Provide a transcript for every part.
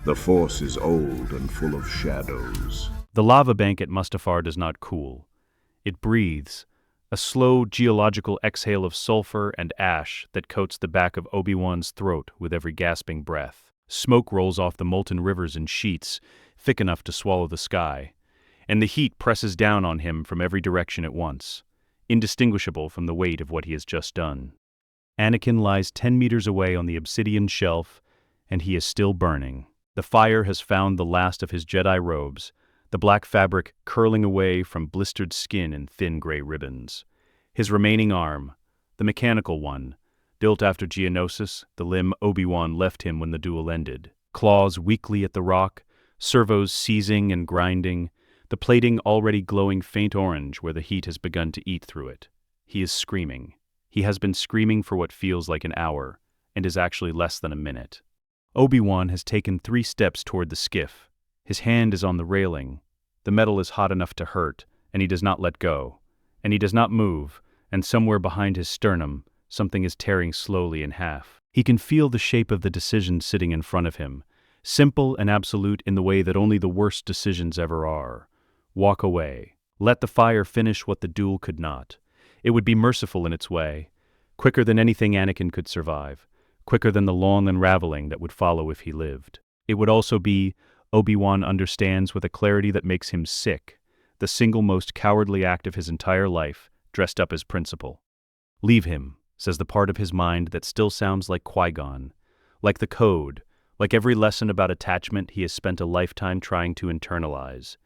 The Force is old and full of shadows. The lava bank at Mustafar does not cool. It breathes, a slow geological exhale of sulfur and ash that coats the back of Obi-Wan's throat with every gasping breath. Smoke rolls off the molten rivers in sheets, thick enough to swallow the sky, and the heat presses down on him from every direction at once, indistinguishable from the weight of what he has just done. Anakin lies 10 meters away on the obsidian shelf, and he is still burning. The fire has found the last of his Jedi robes, the black fabric curling away from blistered skin and thin gray ribbons. His remaining arm, the mechanical one, built after Geonosis, the limb Obi-Wan left him when the duel ended, claws weakly at the rock, servos seizing and grinding, the plating already glowing faint orange where the heat has begun to eat through it. He is screaming. He has been screaming for what feels like an hour, and is actually less than a minute. Obi-Wan has taken 3 steps toward the skiff. His hand is on the railing. The metal is hot enough to hurt, and he does not let go. And he does not move, and somewhere behind his sternum, something is tearing slowly in half. He can feel the shape of the decision sitting in front of him, simple and absolute in the way that only the worst decisions ever are. Walk away. Let the fire finish what the duel could not. It would be merciful in its way, quicker than anything Anakin could survive, quicker than the long unraveling that would follow if he lived. It would also be, Obi-Wan understands with a clarity that makes him sick, the single most cowardly act of his entire life, dressed up as principle. Leave him, says the part of his mind that still sounds like Qui-Gon, like the code, like every lesson about attachment he has spent a lifetime trying to internalize,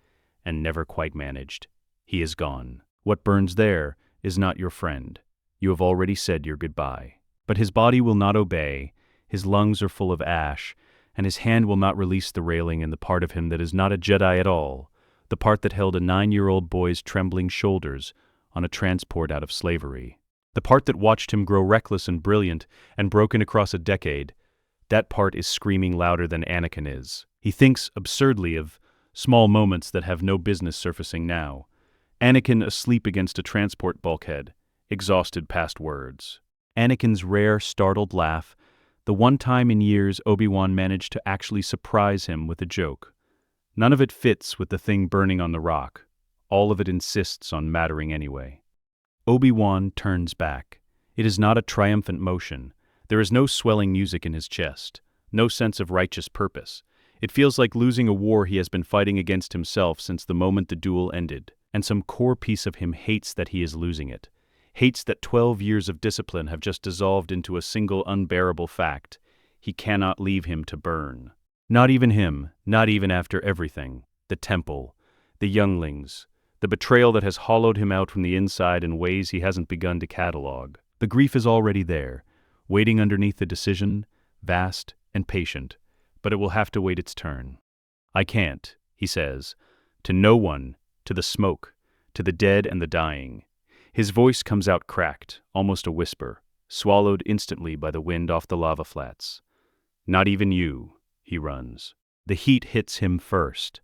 and never quite managed. He is gone. What burns there is not your friend. You have already said your goodbye. But his body will not obey, his lungs are full of ash, and his hand will not release the railing and the part of him that is not a Jedi at all, the part that held a 9-year-old boy's trembling shoulders on a transport out of slavery. The part that watched him grow reckless and brilliant and broken across a decade, that part is screaming louder than Anakin is. He thinks absurdly of small moments that have no business surfacing now. Anakin asleep against a transport bulkhead, exhausted past words. Anakin's rare, startled laugh, the one time in years Obi-Wan managed to actually surprise him with a joke. None of it fits with the thing burning on the rock. All of it insists on mattering anyway. Obi-Wan turns back. It is not a triumphant motion. There is no swelling music in his chest, no sense of righteous purpose. It feels like losing a war he has been fighting against himself since the moment the duel ended, and some core piece of him hates that he is losing it. Hates that 12 years of discipline have just dissolved into a single unbearable fact. He cannot leave him to burn. Not even him, not even after everything. The temple, the younglings, the betrayal that has hollowed him out from the inside in ways he hasn't begun to catalog. The grief is already there, waiting underneath the decision, vast and patient, but it will have to wait its turn. I can't, he says, to no one, to the smoke, to the dead and the dying. His voice comes out cracked, almost a whisper, swallowed instantly by the wind off the lava flats. Not even you, he runs. The heat hits him first.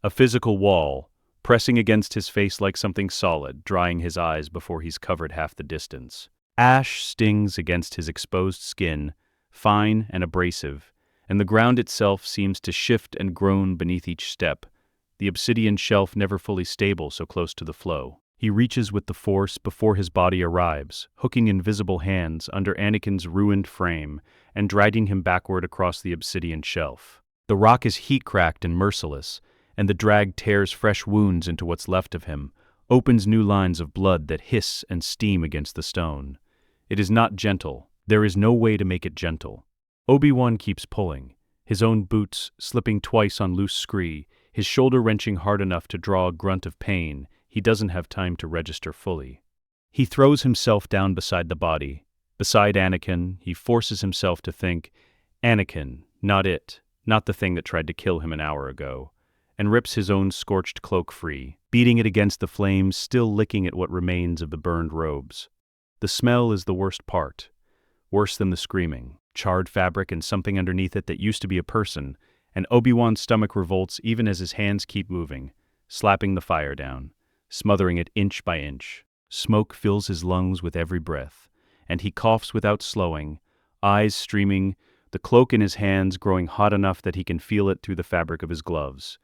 A physical wall, pressing against his face like something solid, drying his eyes before he's covered half the distance. Ash stings against his exposed skin, fine and abrasive, and the ground itself seems to shift and groan beneath each step, the obsidian shelf never fully stable so close to the flow. He reaches with the Force before his body arrives, hooking invisible hands under Anakin's ruined frame and dragging him backward across the obsidian shelf. The rock is heat-cracked and merciless, and the drag tears fresh wounds into what's left of him, opens new lines of blood that hiss and steam against the stone. It is not gentle. There is no way to make it gentle. Obi-Wan keeps pulling, his own boots slipping twice on loose scree, his shoulder wrenching hard enough to draw a grunt of pain he doesn't have time to register fully. He throws himself down beside the body. Beside Anakin, he forces himself to think, Anakin, not it, not the thing that tried to kill him an hour ago, and rips his own scorched cloak free, beating it against the flames, still licking at what remains of the burned robes. The smell is the worst part, worse than the screaming, charred fabric and something underneath it that used to be a person, and Obi-Wan's stomach revolts even as his hands keep moving, slapping the fire down, smothering it inch by inch. Smoke fills his lungs with every breath, and he coughs without slowing, eyes streaming, the cloak in his hands growing hot enough that he can feel it through the fabric of his gloves.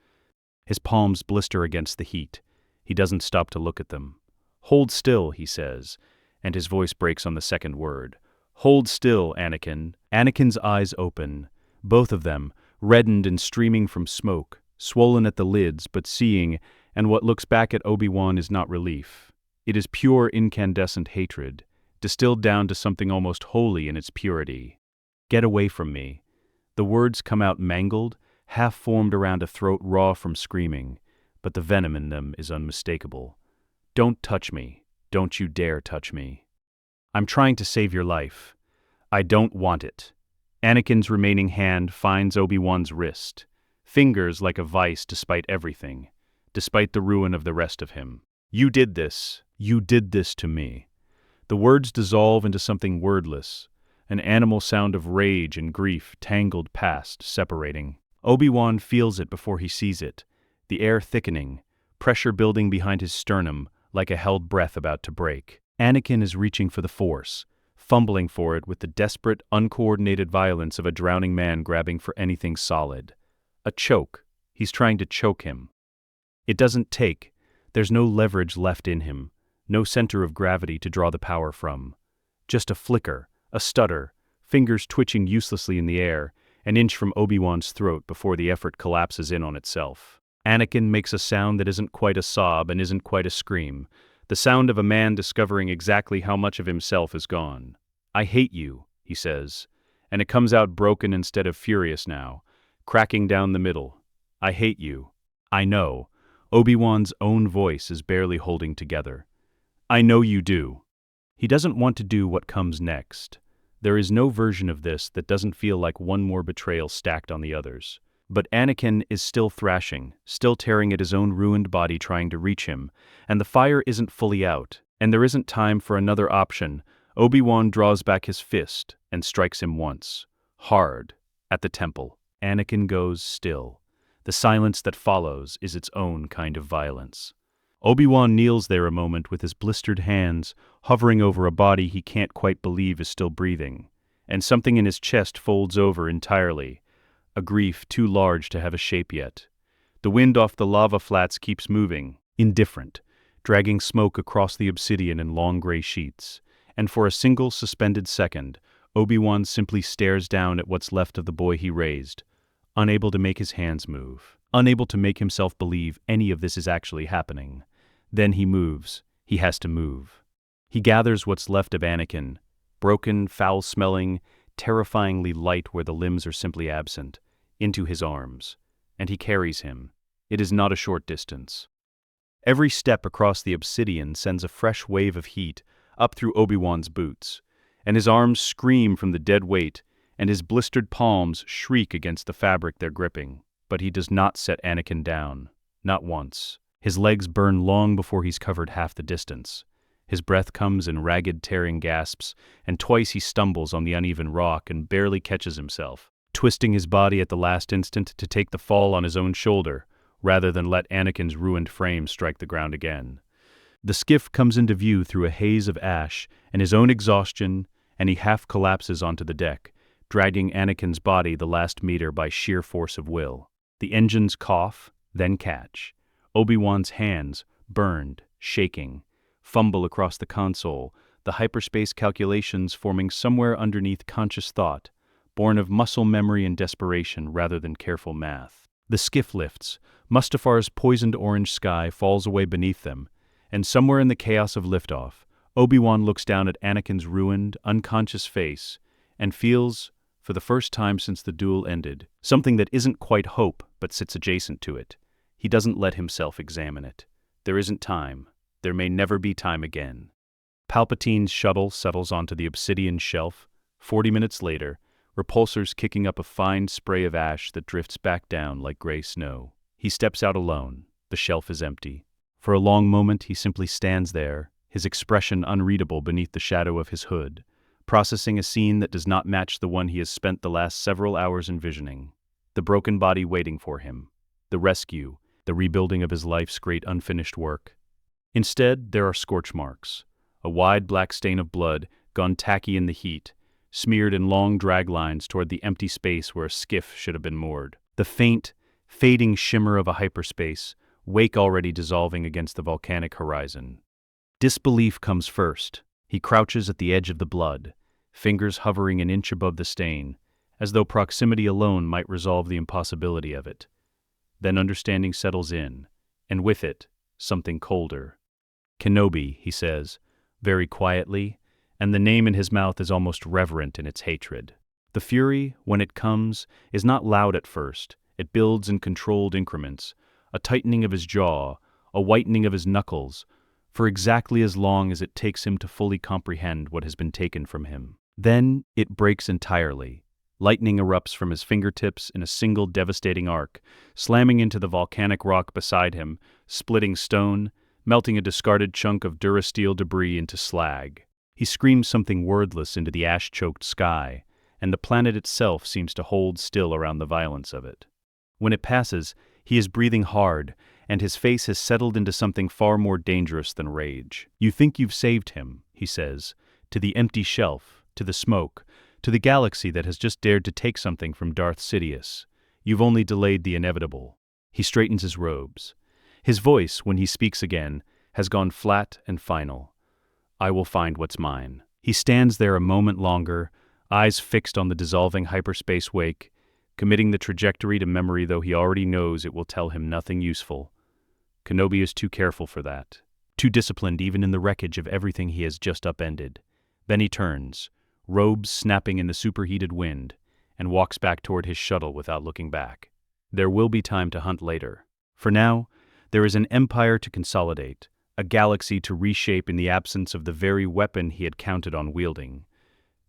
His palms blister against the heat. He doesn't stop to look at them. "Hold still," he says, and his voice breaks on the second word. "Hold still, Anakin." Anakin's eyes open, both of them, reddened and streaming from smoke, swollen at the lids, but seeing, and what looks back at Obi-Wan is not relief. It is pure incandescent hatred, distilled down to something almost holy in its purity. "Get away from me." The words come out mangled, half-formed around a throat raw from screaming, but the venom in them is unmistakable. "Don't touch me. Don't you dare touch me. I'm trying to save your life. I don't want it." Anakin's remaining hand finds Obi-Wan's wrist, fingers like a vice despite everything, despite the ruin of the rest of him. "You did this. You did this to me." The words dissolve into something wordless, an animal sound of rage and grief tangled past, separating. Obi-Wan feels it before he sees it, the air thickening, pressure building behind his sternum like a held breath about to break. Anakin is reaching for the Force, fumbling for it with the desperate, uncoordinated violence of a drowning man grabbing for anything solid. A choke. He's trying to choke him. It doesn't take. There's no leverage left in him, no center of gravity to draw the power from. Just a flicker, a stutter, fingers twitching uselessly in the air, an inch from Obi-Wan's throat before the effort collapses in on itself. Anakin makes a sound that isn't quite a sob and isn't quite a scream, the sound of a man discovering exactly how much of himself is gone. "I hate you," he says, and it comes out broken instead of furious now, cracking down the middle. "I hate you. I know." Obi-Wan's own voice is barely holding together. "I know you do." He doesn't want to do what comes next. There is no version of this that doesn't feel like one more betrayal stacked on the others. But Anakin is still thrashing, still tearing at his own ruined body trying to reach him, and the fire isn't fully out, and there isn't time for another option. Obi-Wan draws back his fist and strikes him once, hard, at the temple. Anakin goes still. The silence that follows is its own kind of violence. Obi-Wan kneels there a moment with his blistered hands hovering over a body he can't quite believe is still breathing, and something in his chest folds over entirely, a grief too large to have a shape yet. The wind off the lava flats keeps moving, indifferent, dragging smoke across the obsidian in long gray sheets, and for a single suspended second, Obi-Wan simply stares down at what's left of the boy he raised, unable to make his hands move, unable to make himself believe any of this is actually happening. Then he moves. He has to move. He gathers what's left of Anakin, broken, foul-smelling, terrifyingly light where the limbs are simply absent, into his arms, and he carries him. It is not a short distance. Every step across the obsidian sends a fresh wave of heat up through Obi-Wan's boots, and his arms scream from the dead weight, and his blistered palms shriek against the fabric they're gripping. But he does not set Anakin down, not once. His legs burn long before he's covered half the distance. His breath comes in ragged, tearing gasps, and twice he stumbles on the uneven rock and barely catches himself, twisting his body at the last instant to take the fall on his own shoulder, rather than let Anakin's ruined frame strike the ground again. The skiff comes into view through a haze of ash and his own exhaustion, and he half collapses onto the deck, dragging Anakin's body the last meter by sheer force of will. The engines cough, then catch. Obi-Wan's hands, burned, shaking, fumble across the console, the hyperspace calculations forming somewhere underneath conscious thought, born of muscle memory and desperation rather than careful math. The skiff lifts. Mustafar's poisoned orange sky falls away beneath them, and somewhere in the chaos of liftoff, Obi-Wan looks down at Anakin's ruined, unconscious face and feels, for the first time since the duel ended, something that isn't quite hope but sits adjacent to it. He doesn't let himself examine it. There isn't time. There may never be time again. Palpatine's shuttle settles onto the obsidian shelf. 40 minutes later, repulsors kicking up a fine spray of ash that drifts back down like gray snow. He steps out alone. The shelf is empty. For a long moment, he simply stands there, his expression unreadable beneath the shadow of his hood, processing a scene that does not match the one he has spent the last several hours envisioning. The broken body waiting for him. The rescue. The rebuilding of his life's great unfinished work. Instead, there are scorch marks, a wide black stain of blood, gone tacky in the heat, smeared in long drag lines toward the empty space where a skiff should have been moored. The faint, fading shimmer of a hyperspace, wake already dissolving against the volcanic horizon. Disbelief comes first. He crouches at the edge of the blood, fingers hovering an inch above the stain, as though proximity alone might resolve the impossibility of it. Then understanding settles in, and with it, something colder. Kenobi, he says, very quietly, and the name in his mouth is almost reverent in its hatred. The fury, when it comes, is not loud at first. It builds in controlled increments, a tightening of his jaw, a whitening of his knuckles, for exactly as long as it takes him to fully comprehend what has been taken from him. Then it breaks entirely. Lightning erupts from his fingertips in a single devastating arc, slamming into the volcanic rock beside him, splitting stone, melting a discarded chunk of durasteel debris into slag. He screams something wordless into the ash-choked sky, and the planet itself seems to hold still around the violence of it. When it passes, he is breathing hard, and his face has settled into something far more dangerous than rage. "You think you've saved him," he says, "to the empty shelf, to the smoke, to the galaxy that has just dared to take something from Darth Sidious. You've only delayed the inevitable." He straightens his robes. His voice, when he speaks again, has gone flat and final. "I will find what's mine." He stands there a moment longer, eyes fixed on the dissolving hyperspace wake, committing the trajectory to memory though he already knows it will tell him nothing useful. Kenobi is too careful for that, too disciplined even in the wreckage of everything he has just upended. Then he turns, robes snapping in the superheated wind, and walks back toward his shuttle without looking back. There will be time to hunt later. For now, there is an empire to consolidate, a galaxy to reshape in the absence of the very weapon he had counted on wielding.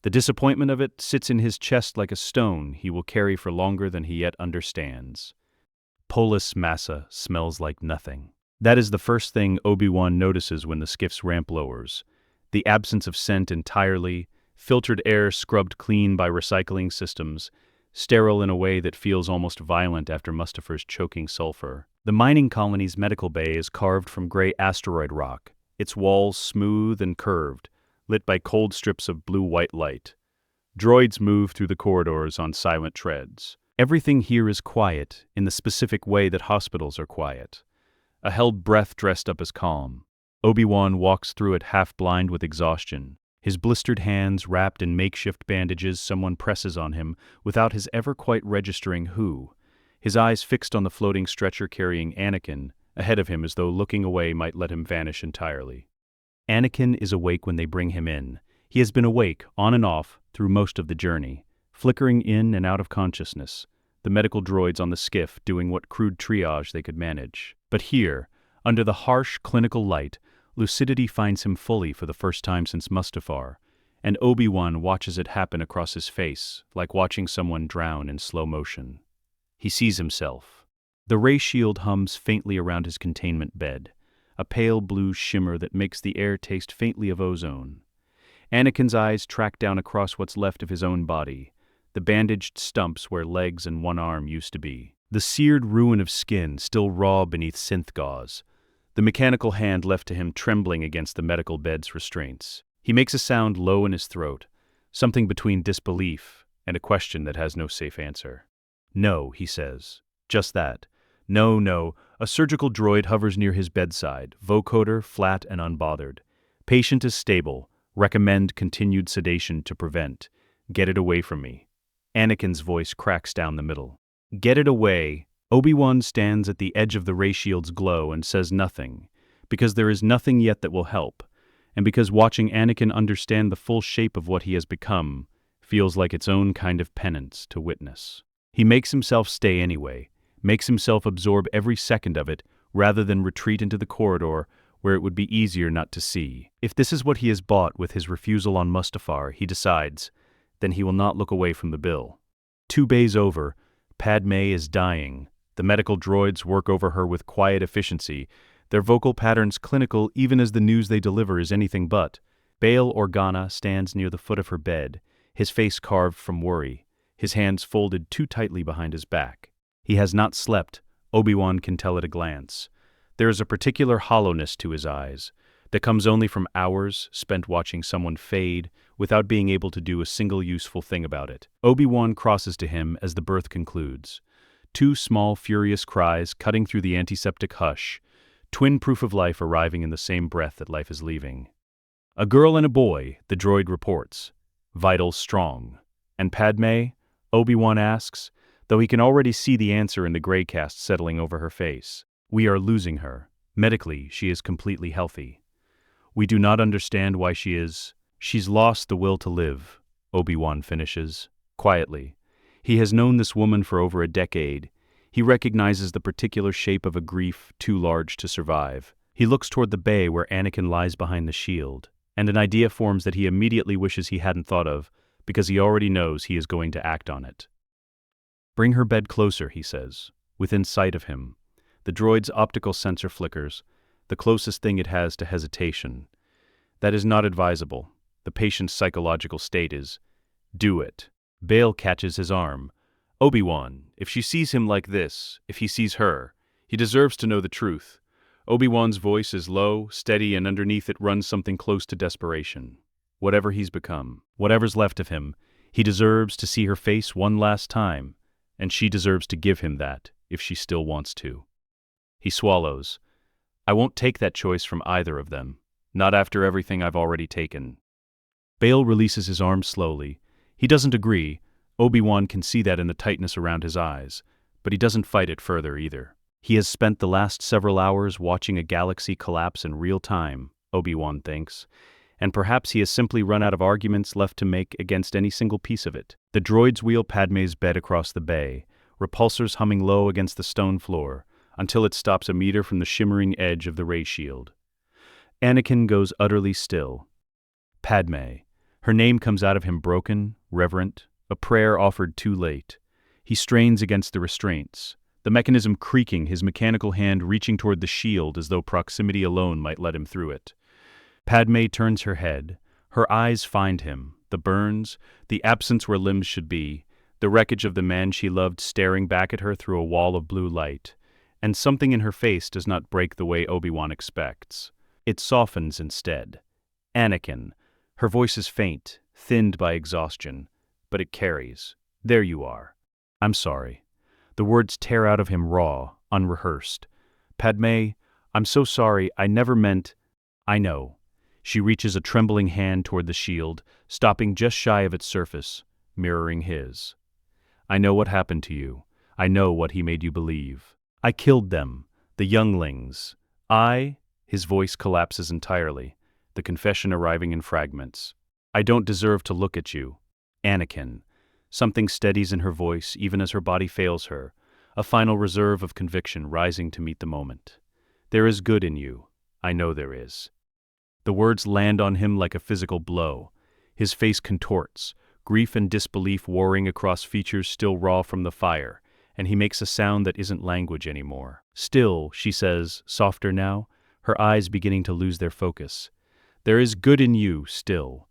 The disappointment of it sits in his chest like a stone he will carry for longer than he yet understands. Polis Massa smells like nothing. That is the first thing Obi-Wan notices when the skiff's ramp lowers. The absence of scent entirely, filtered air scrubbed clean by recycling systems, sterile in a way that feels almost violent after Mustafar's choking sulfur. The mining colony's medical bay is carved from gray asteroid rock, its walls smooth and curved, lit by cold strips of blue-white light. Droids move through the corridors on silent treads. Everything here is quiet, in the specific way that hospitals are quiet. A held breath dressed up as calm. Obi-Wan walks through it half-blind with exhaustion. His blistered hands wrapped in makeshift bandages someone presses on him without his ever quite registering who. His eyes fixed on the floating stretcher carrying Anakin, ahead of him as though looking away might let him vanish entirely. Anakin is awake when they bring him in. He has been awake, on and off, through most of the journey, flickering in and out of consciousness, the medical droids on the skiff doing what crude triage they could manage. But here, under the harsh clinical light, lucidity finds him fully for the first time since Mustafar, and Obi-Wan watches it happen across his face, like watching someone drown in slow motion. He sees himself. The ray shield hums faintly around his containment bed, a pale blue shimmer that makes the air taste faintly of ozone. Anakin's eyes track down across what's left of his own body, the bandaged stumps where legs and one arm used to be. The seared ruin of skin still raw beneath synth gauze, the mechanical hand left to him trembling against the medical bed's restraints. He makes a sound low in his throat, something between disbelief and a question that has no safe answer. "No," he says. Just that. No, no. A surgical droid hovers near his bedside, vocoder flat and unbothered. "Patient is stable. Recommend continued sedation to prevent. Get it away from me." Anakin's voice cracks down the middle. "Get it away." Obi-Wan stands at the edge of the ray shield's glow and says nothing, because there is nothing yet that will help, and because watching Anakin understand the full shape of what he has become feels like its own kind of penance to witness. He makes himself stay anyway, makes himself absorb every second of it rather than retreat into the corridor where it would be easier not to see. If this is what he has bought with his refusal on Mustafar, he decides, then he will not look away from the bill. 2 bays over, Padmé is dying. The medical droids work over her with quiet efficiency, their vocal patterns clinical even as the news they deliver is anything but. Bail Organa stands near the foot of her bed, his face carved from worry, his hands folded too tightly behind his back. He has not slept, Obi-Wan can tell at a glance. There is a particular hollowness to his eyes, that comes only from hours spent watching someone fade without being able to do a single useful thing about it. Obi-Wan crosses to him as the birth concludes. Two small, furious cries cutting through the antiseptic hush, twin proof of life arriving in the same breath that life is leaving. A girl and a boy, the droid reports. Vitals strong. And Padmé? Obi-Wan asks, though he can already see the answer in the gray cast settling over her face. We are losing her. Medically, she is completely healthy. We do not understand why she is. She's lost the will to live, Obi-Wan finishes, quietly. He has known this woman for over a decade. He recognizes the particular shape of a grief too large to survive. He looks toward the bay where Anakin lies behind the shield, and an idea forms that he immediately wishes he hadn't thought of, because he already knows he is going to act on it. Bring her bed closer, he says, within sight of him. The droid's optical sensor flickers, the closest thing it has to hesitation. That is not advisable. The patient's psychological state is, do it. Bail catches his arm. Obi-Wan, if she sees him like this, if he sees her, he deserves to know the truth. Obi-Wan's voice is low, steady, and underneath it runs something close to desperation. Whatever he's become, whatever's left of him, he deserves to see her face one last time, and she deserves to give him that, if she still wants to. He swallows. I won't take that choice from either of them, not after everything I've already taken. Bail releases his arm slowly. He doesn't agree. Obi-Wan can see that in the tightness around his eyes, but he doesn't fight it further either. He has spent the last several hours watching a galaxy collapse in real time, Obi-Wan thinks, and perhaps he has simply run out of arguments left to make against any single piece of it. The droids wheel Padmé's bed across the bay, repulsors humming low against the stone floor, until it stops a meter from the shimmering edge of the ray shield. Anakin goes utterly still. Padmé. Her name comes out of him broken, reverent, a prayer offered too late. He strains against the restraints, the mechanism creaking, his mechanical hand reaching toward the shield as though proximity alone might let him through it. Padmé turns her head. Her eyes find him, the burns, the absence where limbs should be, the wreckage of the man she loved staring back at her through a wall of blue light. And something in her face does not break the way Obi-Wan expects. It softens instead. Anakin. Her voice is faint, thinned by exhaustion, but it carries. There you are. I'm sorry. The words tear out of him raw, unrehearsed. Padmé, I'm so sorry, I never meant... I know. She reaches a trembling hand toward the shield, stopping just shy of its surface, mirroring his. I know what happened to you. I know what he made you believe. I killed them, the younglings. His voice collapses entirely, the confession arriving in fragments. I don't deserve to look at you. Anakin. Something steadies in her voice even as her body fails her, a final reserve of conviction rising to meet the moment. There is good in you. I know there is. The words land on him like a physical blow. His face contorts, grief and disbelief warring across features still raw from the fire, and he makes a sound that isn't language anymore. Still, she says, softer now, her eyes beginning to lose their focus. There is good in you, still.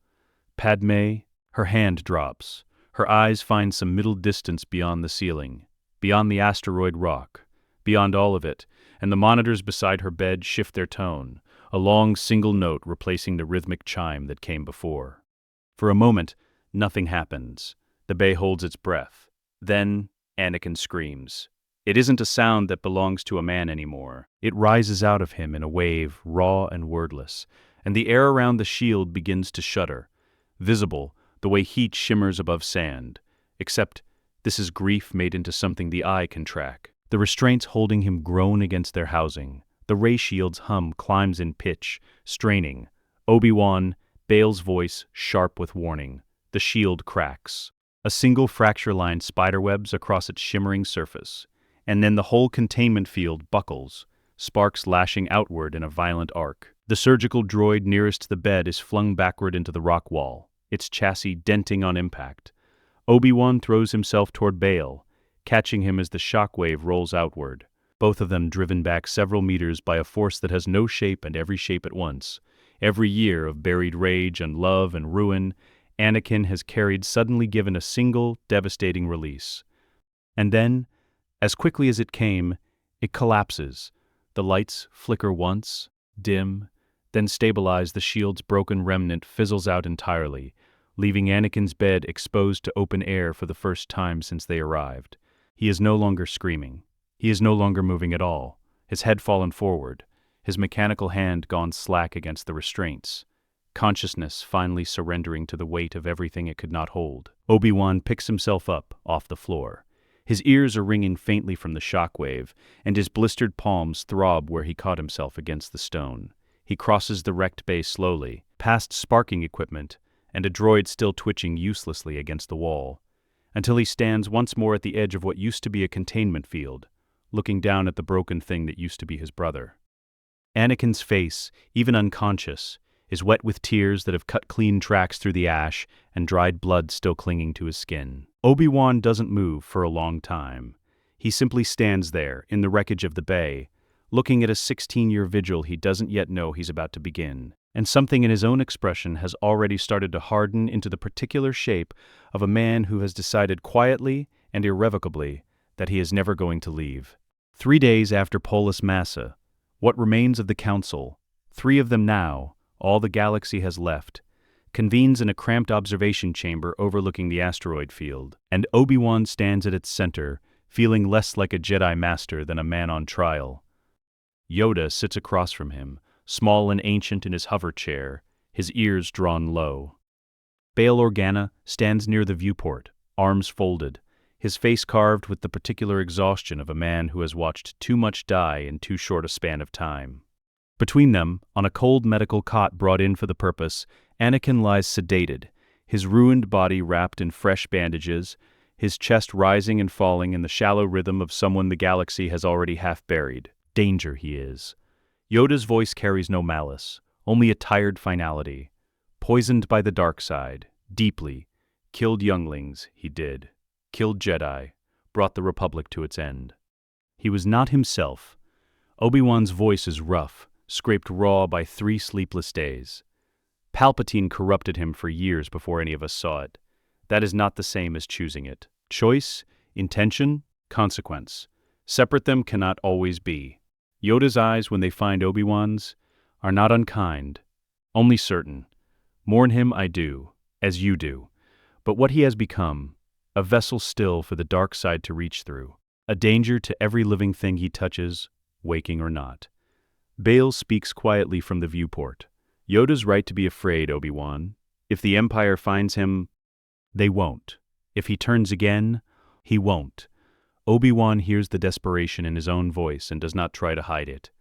Padmé, her hand drops. Her eyes find some middle distance beyond the ceiling, beyond the asteroid rock, beyond all of it, and the monitors beside her bed shift their tone, a long single note replacing the rhythmic chime that came before. For a moment, nothing happens. The bay holds its breath. Then, Anakin screams. It isn't a sound that belongs to a man anymore. It rises out of him in a wave, raw and wordless, and the air around the shield begins to shudder, visible the way heat shimmers above sand, except this is grief made into something the eye can track. The restraints holding him groan against their housing. The ray shield's hum climbs in pitch, straining. Obi-Wan, Bail's voice sharp with warning. The shield cracks. A single fracture line spiderwebs across its shimmering surface, and then the whole containment field buckles, sparks lashing outward in a violent arc. The surgical droid nearest the bed is flung backward into the rock wall, its chassis denting on impact. Obi-Wan throws himself toward Bail, catching him as the shockwave rolls outward, both of them driven back several meters by a force that has no shape and every shape at once. Every year of buried rage and love and ruin, Anakin has carried suddenly given a single, devastating release. And then, as quickly as it came, it collapses. The lights flicker once, dim, Then stabilized, the shield's broken remnant fizzles out entirely, leaving Anakin's bed exposed to open air for the first time since they arrived. He is no longer screaming. He is no longer moving at all, his head fallen forward, his mechanical hand gone slack against the restraints. Consciousness finally surrendering to the weight of everything it could not hold. Obi-Wan picks himself up off the floor. His ears are ringing faintly from the shockwave, and his blistered palms throb where he caught himself against the stone. He crosses the wrecked bay slowly, past sparking equipment, and a droid still twitching uselessly against the wall, until he stands once more at the edge of what used to be a containment field, looking down at the broken thing that used to be his brother. Anakin's face, even unconscious, is wet with tears that have cut clean tracks through the ash and dried blood still clinging to his skin. Obi-Wan doesn't move for a long time. He simply stands there, in the wreckage of the bay, looking at a 16-year vigil he doesn't yet know he's about to begin. And something in his own expression has already started to harden into the particular shape of a man who has decided quietly and irrevocably that he is never going to leave. 3 days after Polis Massa, what remains of the Council, 3 of them now, all the galaxy has left, convenes in a cramped observation chamber overlooking the asteroid field, and Obi-Wan stands at its center, feeling less like a Jedi Master than a man on trial. Yoda sits across from him, small and ancient in his hover chair, his ears drawn low. Bail Organa stands near the viewport, arms folded, his face carved with the particular exhaustion of a man who has watched too much die in too short a span of time. Between them, on a cold medical cot brought in for the purpose, Anakin lies sedated, his ruined body wrapped in fresh bandages, his chest rising and falling in the shallow rhythm of someone the galaxy has already half buried. Danger he is. Yoda's voice carries no malice, only a tired finality. Poisoned by the dark side, deeply. Killed younglings, he did. Killed Jedi. Brought the Republic to its end. He was not himself. Obi-Wan's voice is rough, scraped raw by 3 sleepless days. Palpatine corrupted him for years before any of us saw it. That is not the same as choosing it. Choice, intention, consequence. Separate them cannot always be. Yoda's eyes, when they find Obi-Wan's, are not unkind, only certain. Mourn him I do, as you do. But what he has become, a vessel still for the dark side to reach through, a danger to every living thing he touches, waking or not. Bail speaks quietly from the viewport. Yoda's right to be afraid, Obi-Wan. If the Empire finds him, they won't. If he turns again, he won't. Obi-Wan hears the desperation in his own voice and does not try to hide it.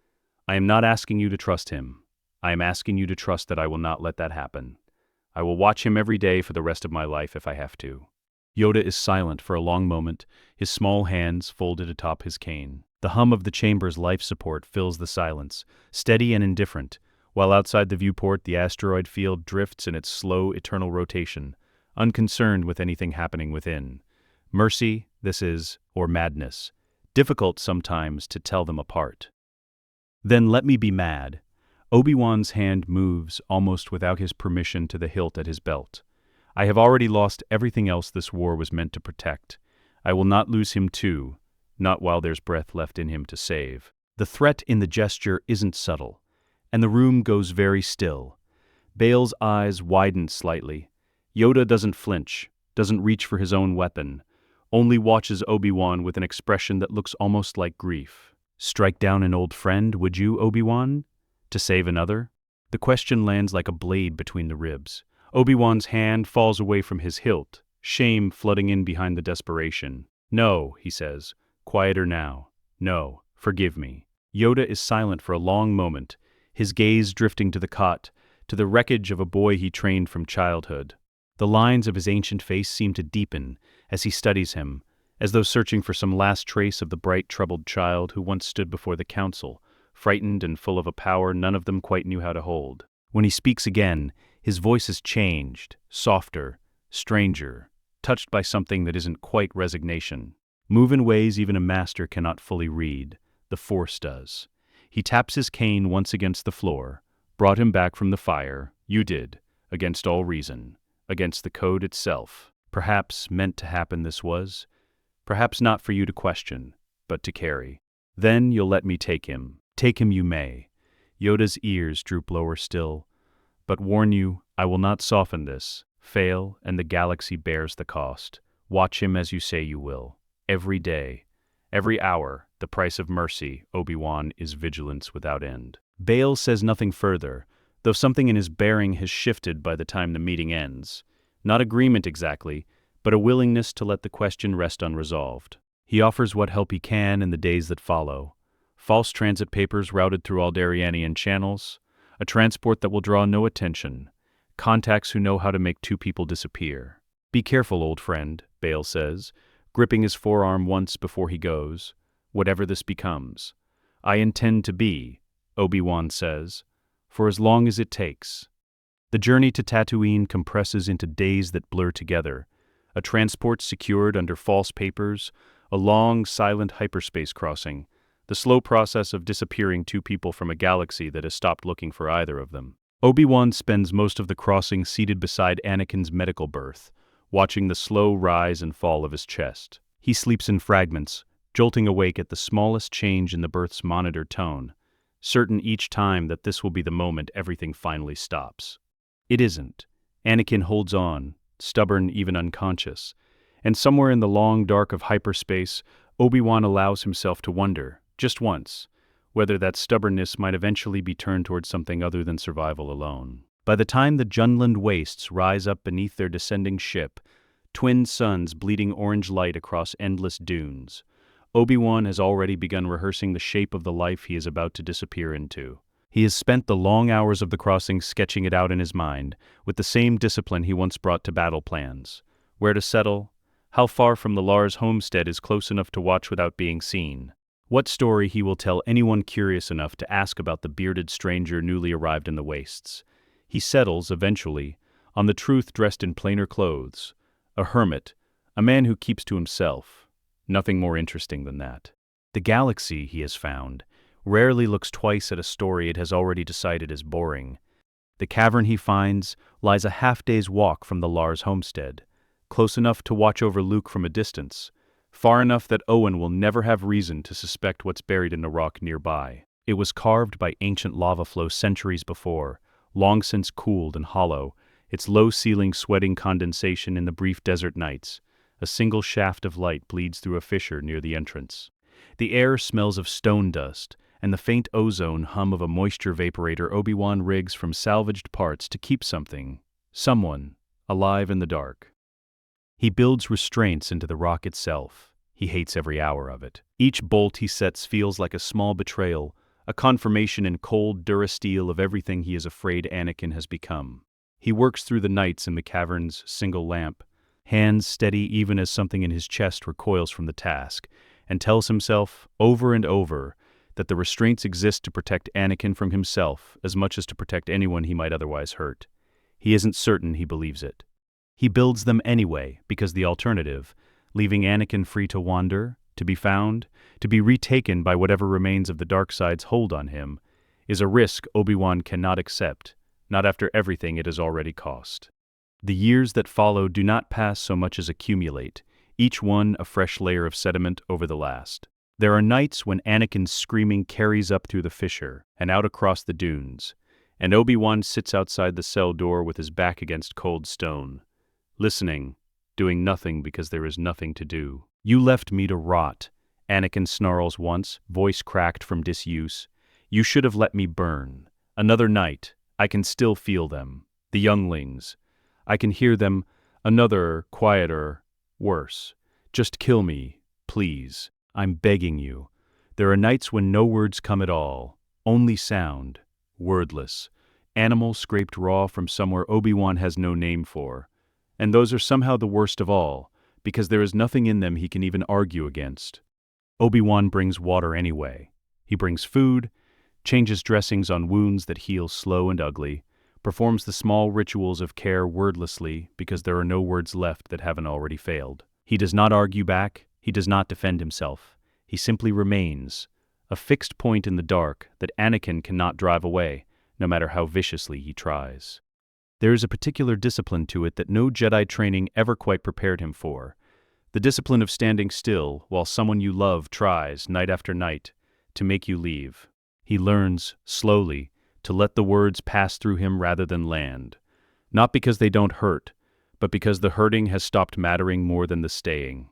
I am not asking you to trust him. I am asking you to trust that I will not let that happen. I will watch him every day for the rest of my life if I have to. Yoda is silent for a long moment, his small hands folded atop his cane. The hum of the chamber's life support fills the silence, steady and indifferent, while outside the viewport the asteroid field drifts in its slow, eternal rotation, unconcerned with anything happening within. Mercy, this is, or madness. Difficult sometimes to tell them apart. Then let me be mad. Obi-Wan's hand moves almost without his permission to the hilt at his belt. I have already lost everything else this war was meant to protect. I will not lose him too, not while there's breath left in him to save. The threat in the gesture isn't subtle, and the room goes very still. Bail's eyes widen slightly. Yoda doesn't flinch, doesn't reach for his own weapon, only watches Obi-Wan with an expression that looks almost like grief. Strike down an old friend, would you, Obi-Wan? To save another? The question lands like a blade between the ribs. Obi-Wan's hand falls away from his hilt, shame flooding in behind the desperation. No, he says, quieter now. No, forgive me. Yoda is silent for a long moment, his gaze drifting to the cot, to the wreckage of a boy he trained from childhood. The lines of his ancient face seem to deepen as he studies him, as though searching for some last trace of the bright, troubled child who once stood before the council, frightened and full of a power none of them quite knew how to hold. When he speaks again, his voice is changed, softer, stranger, touched by something that isn't quite resignation. Move in ways even a master cannot fully read. The Force does. He taps his cane once against the floor, brought him back from the fire. You did, against all reason, against the code itself. Perhaps meant to happen this was. Perhaps not for you to question, but to carry. Then you'll let me take him. Take him you may. Yoda's ears droop lower still. But warn you, I will not soften this. Fail, and the galaxy bears the cost. Watch him as you say you will. Every day, every hour, the price of mercy, Obi-Wan, is vigilance without end. Bail says nothing further, though something in his bearing has shifted by the time the meeting ends. Not agreement exactly, but a willingness to let the question rest unresolved. He offers what help he can in the days that follow. False transit papers routed through Aldarianian channels, a transport that will draw no attention, contacts who know how to make two people disappear. Be careful, old friend, Bail says, gripping his forearm once before he goes. Whatever this becomes. I intend to be, Obi-Wan says, for as long as it takes. The journey to Tatooine compresses into days that blur together. A transport secured under false papers, a long, silent hyperspace crossing, the slow process of disappearing two people from a galaxy that has stopped looking for either of them. Obi-Wan spends most of the crossing seated beside Anakin's medical berth, watching the slow rise and fall of his chest. He sleeps in fragments, jolting awake at the smallest change in the berth's monitor tone, certain each time that this will be the moment everything finally stops. It isn't. Anakin holds on, stubborn, even unconscious, and somewhere in the long dark of hyperspace, Obi-Wan allows himself to wonder, just once, whether that stubbornness might eventually be turned towards something other than survival alone. By the time the Junland wastes rise up beneath their descending ship, twin suns bleeding orange light across endless dunes, Obi-Wan has already begun rehearsing the shape of the life he is about to disappear into. He has spent the long hours of the crossing sketching it out in his mind, with the same discipline he once brought to battle plans. Where to settle? How far from the Lars homestead is close enough to watch without being seen? What story he will tell anyone curious enough to ask about the bearded stranger newly arrived in the wastes. He settles, eventually, on the truth dressed in plainer clothes. A hermit, a man who keeps to himself. Nothing more interesting than that. The galaxy, he has found, rarely looks twice at a story it has already decided is boring. The cavern he finds lies a half-day's walk from the Lars homestead, close enough to watch over Luke from a distance, far enough that Owen will never have reason to suspect what's buried in the rock nearby. It was carved by ancient lava flow centuries before, long since cooled and hollow, its low ceiling sweating condensation in the brief desert nights. A single shaft of light bleeds through a fissure near the entrance. The air smells of stone dust, and the faint ozone hum of a moisture vaporator Obi-Wan rigs from salvaged parts to keep someone, alive in the dark. He builds restraints into the rock itself. He hates every hour of it. Each bolt he sets feels like a small betrayal, a confirmation in cold durasteel of everything he is afraid Anakin has become. He works through the nights in the cavern's single lamp, hands steady even as something in his chest recoils from the task, and tells himself, over and over, that the restraints exist to protect Anakin from himself as much as to protect anyone he might otherwise hurt. He isn't certain he believes it. He builds them anyway, because the alternative, leaving Anakin free to wander, to be found, to be retaken by whatever remains of the dark side's hold on him, is a risk Obi-Wan cannot accept, not after everything it has already cost. The years that follow do not pass so much as accumulate, each one a fresh layer of sediment over the last. There are nights when Anakin's screaming carries up through the fissure and out across the dunes, and Obi-Wan sits outside the cell door with his back against cold stone, listening, doing nothing because there is nothing to do. You left me to rot, Anakin snarls once, voice cracked from disuse. You should have let me burn. Another night, I can still feel them, the younglings. I can hear them, another, quieter, worse. Just kill me, please. I'm begging you. There are nights when no words come at all, only sound, wordless. Animals scraped raw from somewhere Obi-Wan has no name for. And those are somehow the worst of all, because there is nothing in them he can even argue against. Obi-Wan brings water anyway. He brings food, changes dressings on wounds that heal slow and ugly, performs the small rituals of care wordlessly because there are no words left that haven't already failed. He does not argue back, he does not defend himself. He simply remains, a fixed point in the dark that Anakin cannot drive away, no matter how viciously he tries. There is a particular discipline to it that no Jedi training ever quite prepared him for. The discipline of standing still while someone you love tries, night after night, to make you leave. He learns, slowly, to let the words pass through him rather than land. Not because they don't hurt, but because the hurting has stopped mattering more than the staying.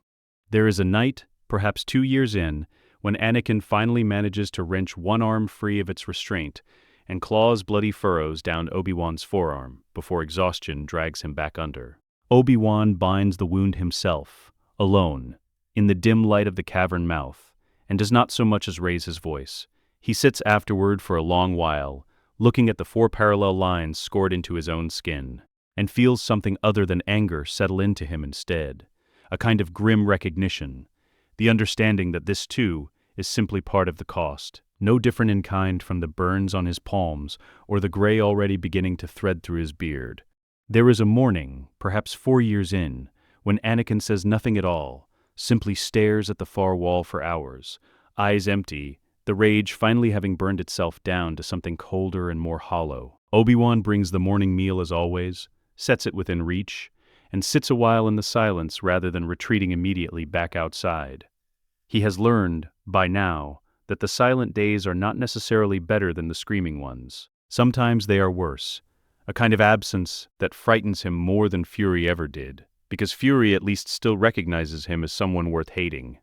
There is a night, perhaps 2 years in, when Anakin finally manages to wrench one arm free of its restraint and claws bloody furrows down Obi-Wan's forearm before exhaustion drags him back under. Obi-Wan binds the wound himself, alone, in the dim light of the cavern mouth, and does not so much as raise his voice. He sits afterward for a long while, looking at the 4 parallel lines scored into his own skin, and feels something other than anger settle into him instead, a kind of grim recognition, the understanding that this too is simply part of the cost, no different in kind from the burns on his palms or the gray already beginning to thread through his beard. There is a morning, perhaps 4 years in, when Anakin says nothing at all, simply stares at the far wall for hours, eyes empty, the rage finally having burned itself down to something colder and more hollow. Obi-Wan brings the morning meal as always, sets it within reach, and sits a while in the silence rather than retreating immediately back outside. He has learned, by now, that the silent days are not necessarily better than the screaming ones. Sometimes they are worse, a kind of absence that frightens him more than fury ever did, because fury at least still recognizes him as someone worth hating.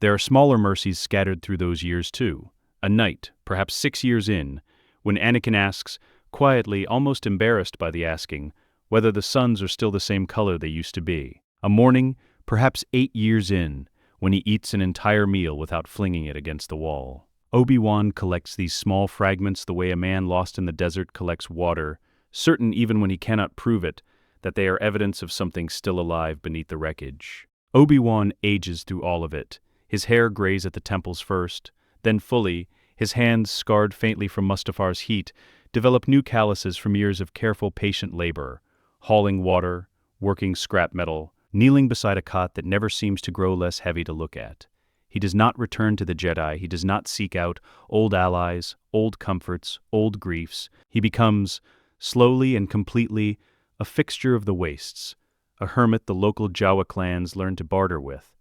There are smaller mercies scattered through those years too. A night, perhaps 6 years in, when Anakin asks, quietly, almost embarrassed by the asking, whether the suns are still the same color they used to be. A morning, perhaps 8 years in, when he eats an entire meal without flinging it against the wall. Obi-Wan collects these small fragments the way a man lost in the desert collects water, certain even when he cannot prove it, that they are evidence of something still alive beneath the wreckage. Obi-Wan ages through all of it. His hair grays at the temples first, then fully, his hands, scarred faintly from Mustafar's heat, develop new calluses from years of careful, patient labor, hauling water, working scrap metal, kneeling beside a cot that never seems to grow less heavy to look at. He does not return to the Jedi. He does not seek out old allies, old comforts, old griefs. He becomes, slowly and completely, a fixture of the wastes, a hermit the local Jawa clans learn to barter with,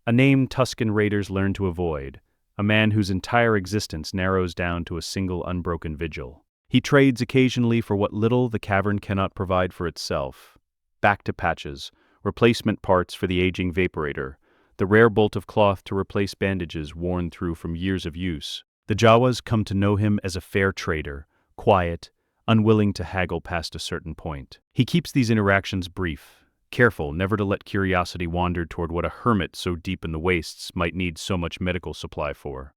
a name Tusken raiders learn to avoid, a man whose entire existence narrows down to a single unbroken vigil. He trades occasionally for what little the cavern cannot provide for itself. Back to patches, replacement parts for the aging vaporator, the rare bolt of cloth to replace bandages worn through from years of use. The Jawas come to know him as a fair trader, quiet, unwilling to haggle past a certain point. He keeps these interactions brief, careful never to let curiosity wander toward what a hermit so deep in the wastes might need so much medical supply for.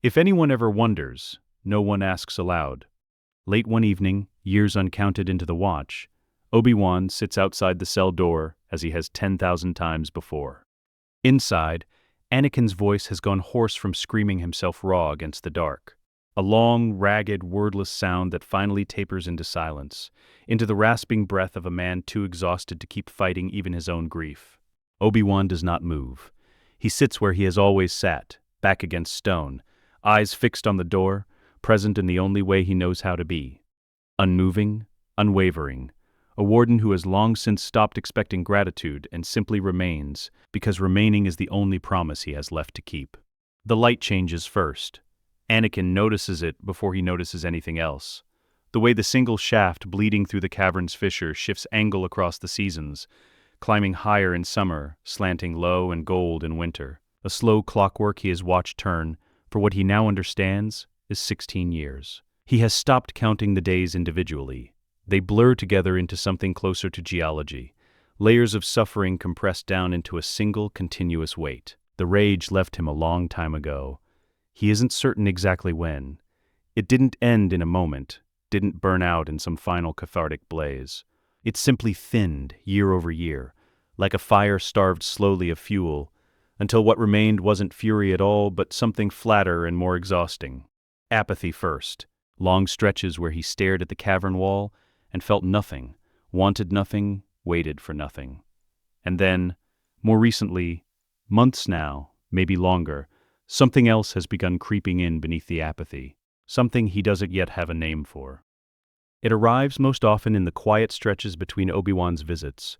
If anyone ever wonders, no one asks aloud. Late one evening, years uncounted into the watch, Obi-Wan sits outside the cell door as he has 10,000 times before. Inside, Anakin's voice has gone hoarse from screaming himself raw against the dark. A long, ragged, wordless sound that finally tapers into silence, into the rasping breath of a man too exhausted to keep fighting even his own grief. Obi-Wan does not move. He sits where he has always sat, back against stone, eyes fixed on the door, present in the only way he knows how to be. Unmoving, unwavering, a warden who has long since stopped expecting gratitude and simply remains, because remaining is the only promise he has left to keep. The light changes first. Anakin notices it before he notices anything else. The way the single shaft bleeding through the cavern's fissure shifts angle across the seasons, climbing higher in summer, slanting low and gold in winter. A slow clockwork he has watched turn, for what he now understands, is 16 years. He has stopped counting the days individually. They blur together into something closer to geology, layers of suffering compressed down into a single continuous weight. The rage left him a long time ago. He isn't certain exactly when. It didn't end in a moment, didn't burn out in some final cathartic blaze. It simply thinned year over year, like a fire starved slowly of fuel, until what remained wasn't fury at all but something flatter and more exhausting. Apathy first, long stretches where he stared at the cavern wall and felt nothing, wanted nothing, waited for nothing. And then, more recently, months now, maybe longer, something else has begun creeping in beneath the apathy, something he doesn't yet have a name for. It arrives most often in the quiet stretches between Obi-Wan's visits,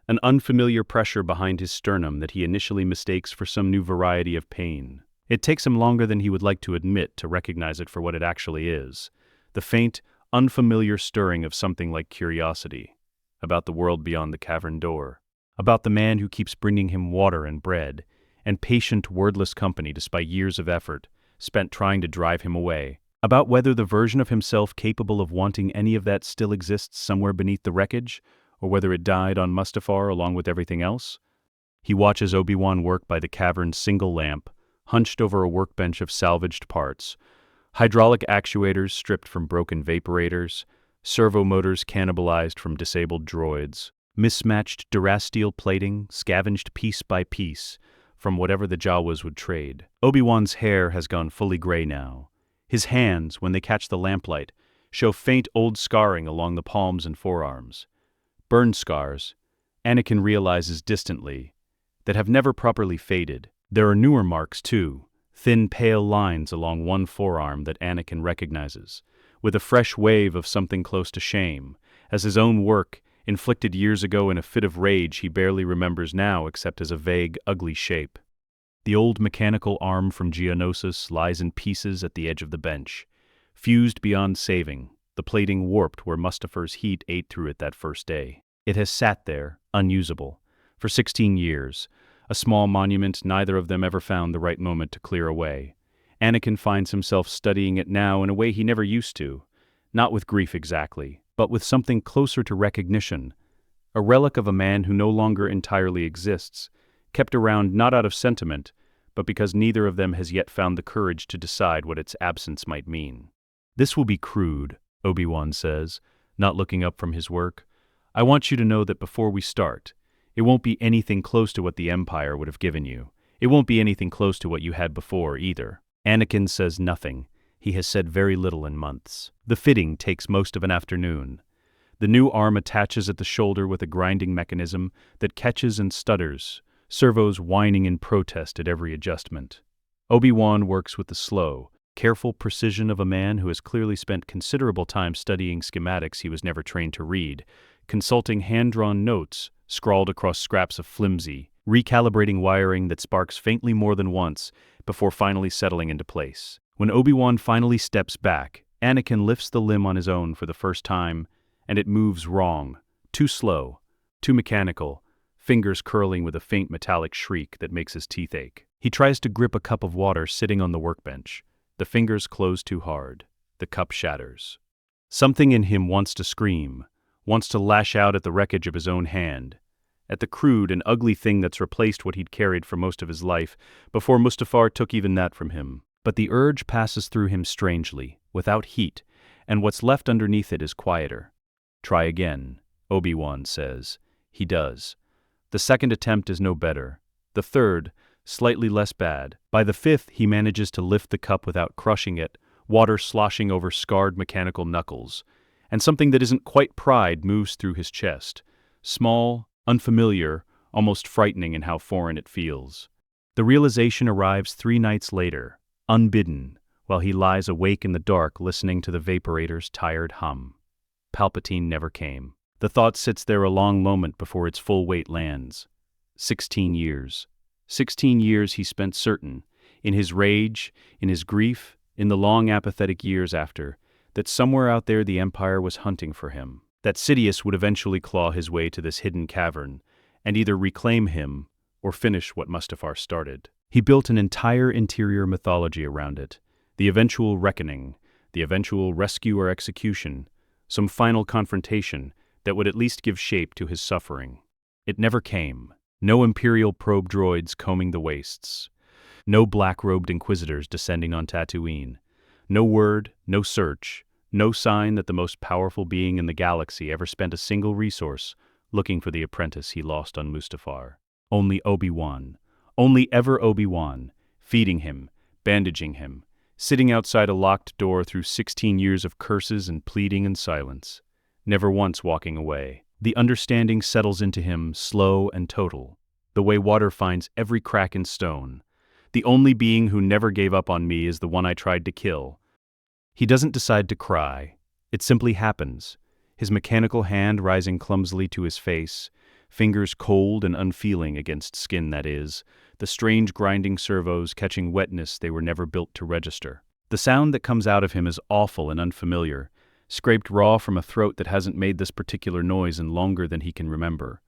an unfamiliar pressure behind his sternum that he initially mistakes for some new variety of pain. It takes him longer than he would like to admit to recognize it for what it actually is, the faint, unfamiliar stirring of something like curiosity, about the world beyond the cavern door, about the man who keeps bringing him water and bread, and patient, wordless company despite years of effort spent trying to drive him away, about whether the version of himself capable of wanting any of that still exists somewhere beneath the wreckage, or whether it died on Mustafar along with everything else. He watches Obi-Wan work by the cavern's single lamp, hunched over a workbench of salvaged parts, hydraulic actuators stripped from broken vaporators, servo motors cannibalized from disabled droids, mismatched durasteel plating scavenged piece by piece from whatever the Jawas would trade. Obi-Wan's hair has gone fully gray now. His hands, when they catch the lamplight, show faint old scarring along the palms and forearms. Burn scars, Anakin realizes distantly, that have never properly faded. There are newer marks, too, thin pale lines along one forearm that Anakin recognizes, with a fresh wave of something close to shame, as his own work, inflicted years ago in a fit of rage he barely remembers now except as a vague, ugly shape. The old mechanical arm from Geonosis lies in pieces at the edge of the bench, fused beyond saving, the plating warped where Mustafar's heat ate through it that first day. It has sat there, unusable, for 16 years, a small monument neither of them ever found the right moment to clear away. Anakin finds himself studying it now in a way he never used to, not with grief exactly, but with something closer to recognition, a relic of a man who no longer entirely exists, kept around not out of sentiment, but because neither of them has yet found the courage to decide what its absence might mean. "This will be crude," Obi-Wan says, not looking up from his work. "I want you to know that before we start, it won't be anything close to what the Empire would have given you. It won't be anything close to what you had before, either." Anakin says nothing. He has said very little in months. The fitting takes most of an afternoon. The new arm attaches at the shoulder with a grinding mechanism that catches and stutters, servos whining in protest at every adjustment. Obi-Wan works with the slow, careful precision of a man who has clearly spent considerable time studying schematics he was never trained to read, consulting hand-drawn notes scrawled across scraps of flimsy, recalibrating wiring that sparks faintly more than once before finally settling into place. When Obi-Wan finally steps back, Anakin lifts the limb on his own for the first time, and it moves wrong, too slow, too mechanical, fingers curling with a faint metallic shriek that makes his teeth ache. He tries to grip a cup of water sitting on the workbench. The fingers close too hard. The cup shatters. Something in him wants to scream, wants to lash out at the wreckage of his own hand, at the crude and ugly thing that's replaced what he'd carried for most of his life before Mustafar took even that from him. But the urge passes through him strangely, without heat, and what's left underneath it is quieter. "Try again," Obi-Wan says. He does. The second attempt is no better. The third, slightly less bad. By the fifth, he manages to lift the cup without crushing it, water sloshing over scarred mechanical knuckles, and something that isn't quite pride moves through his chest. Small, unfamiliar, almost frightening in how foreign it feels. The realization arrives 3 nights later, unbidden, while he lies awake in the dark listening to the vaporator's tired hum. Palpatine never came. The thought sits there a long moment before its full weight lands. 16 years. 16 years he spent certain, in his rage, in his grief, in the long apathetic years after, that somewhere out there the Empire was hunting for him, that Sidious would eventually claw his way to this hidden cavern, and either reclaim him or finish what Mustafar started. He built an entire interior mythology around it, the eventual reckoning, the eventual rescue or execution, some final confrontation that would at least give shape to his suffering. It never came. No Imperial probe droids combing the wastes. No black-robed Inquisitors descending on Tatooine. No word, no search, no sign that the most powerful being in the galaxy ever spent a single resource looking for the apprentice he lost on Mustafar. Only Obi-Wan. Only ever Obi-Wan, feeding him, bandaging him, sitting outside a locked door through 16 years of curses and pleading and silence, never once walking away. The understanding settles into him, slow and total, the way water finds every crack in stone. The only being who never gave up on me is the one I tried to kill. He doesn't decide to cry. It simply happens, his mechanical hand rising clumsily to his face, fingers cold and unfeeling against skin that is, the strange grinding servos catching wetness they were never built to register. The sound that comes out of him is awful and unfamiliar, scraped raw from a throat that hasn't made this particular noise in longer than he can remember.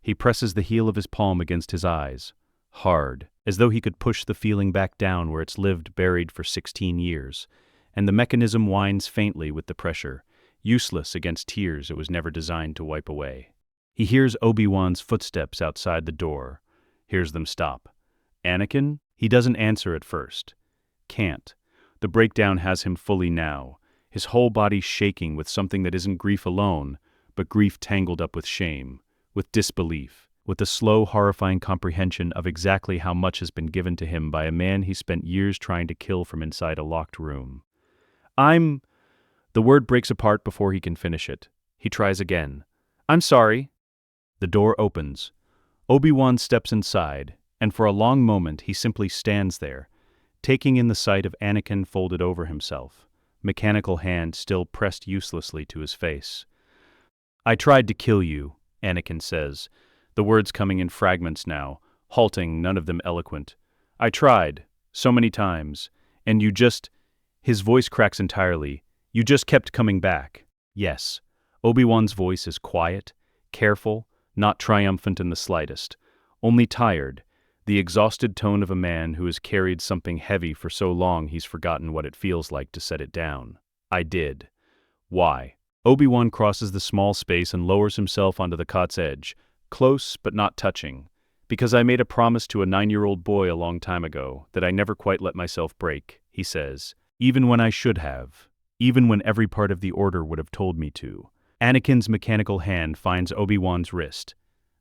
He presses the heel of his palm against his eyes, hard, as though he could push the feeling back down where it's lived buried for 16 years, and the mechanism whines faintly with the pressure, useless against tears it was never designed to wipe away. He hears Obi-Wan's footsteps outside the door, hears them stop. Anakin? He doesn't answer at first. Can't. The breakdown has him fully now, his whole body shaking with something that isn't grief alone, but grief tangled up with shame, with disbelief, with the slow, horrifying comprehension of exactly how much has been given to him by a man he spent years trying to kill from inside a locked room. The word breaks apart before he can finish it. He tries again. I'm sorry. The door opens. Obi-Wan steps inside, and for a long moment he simply stands there, taking in the sight of Anakin folded over himself, mechanical hand still pressed uselessly to his face. I tried to kill you, Anakin says, the words coming in fragments now, halting, none of them eloquent. I tried, so many times, and you just... His voice cracks entirely. You just kept coming back. Yes. Obi-Wan's voice is quiet, careful, not triumphant in the slightest, only tired, the exhausted tone of a man who has carried something heavy for so long he's forgotten what it feels like to set it down. I did. Why? Obi-Wan crosses the small space and lowers himself onto the cot's edge, close but not touching. Because I made a promise to a 9-year-old boy a long time ago that I never quite let myself break, he says, even when I should have, even when every part of the order would have told me to. Anakin's mechanical hand finds Obi-Wan's wrist.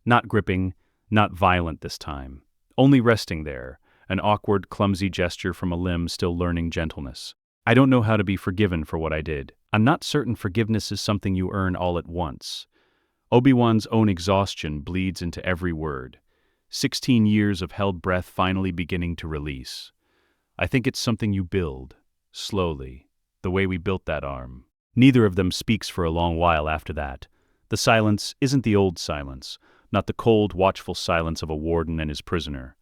Not gripping, not violent this time. Only resting there, an awkward, clumsy gesture from a limb still learning gentleness. I don't know how to be forgiven for what I did. I'm not certain forgiveness is something you earn all at once. Obi-Wan's own exhaustion bleeds into every word. 16 years of held breath finally beginning to release. I think it's something you build, slowly, the way we built that arm. Neither of them speaks for a long while after that. The silence isn't the old silence, not the cold, watchful silence of a warden and his prisoner.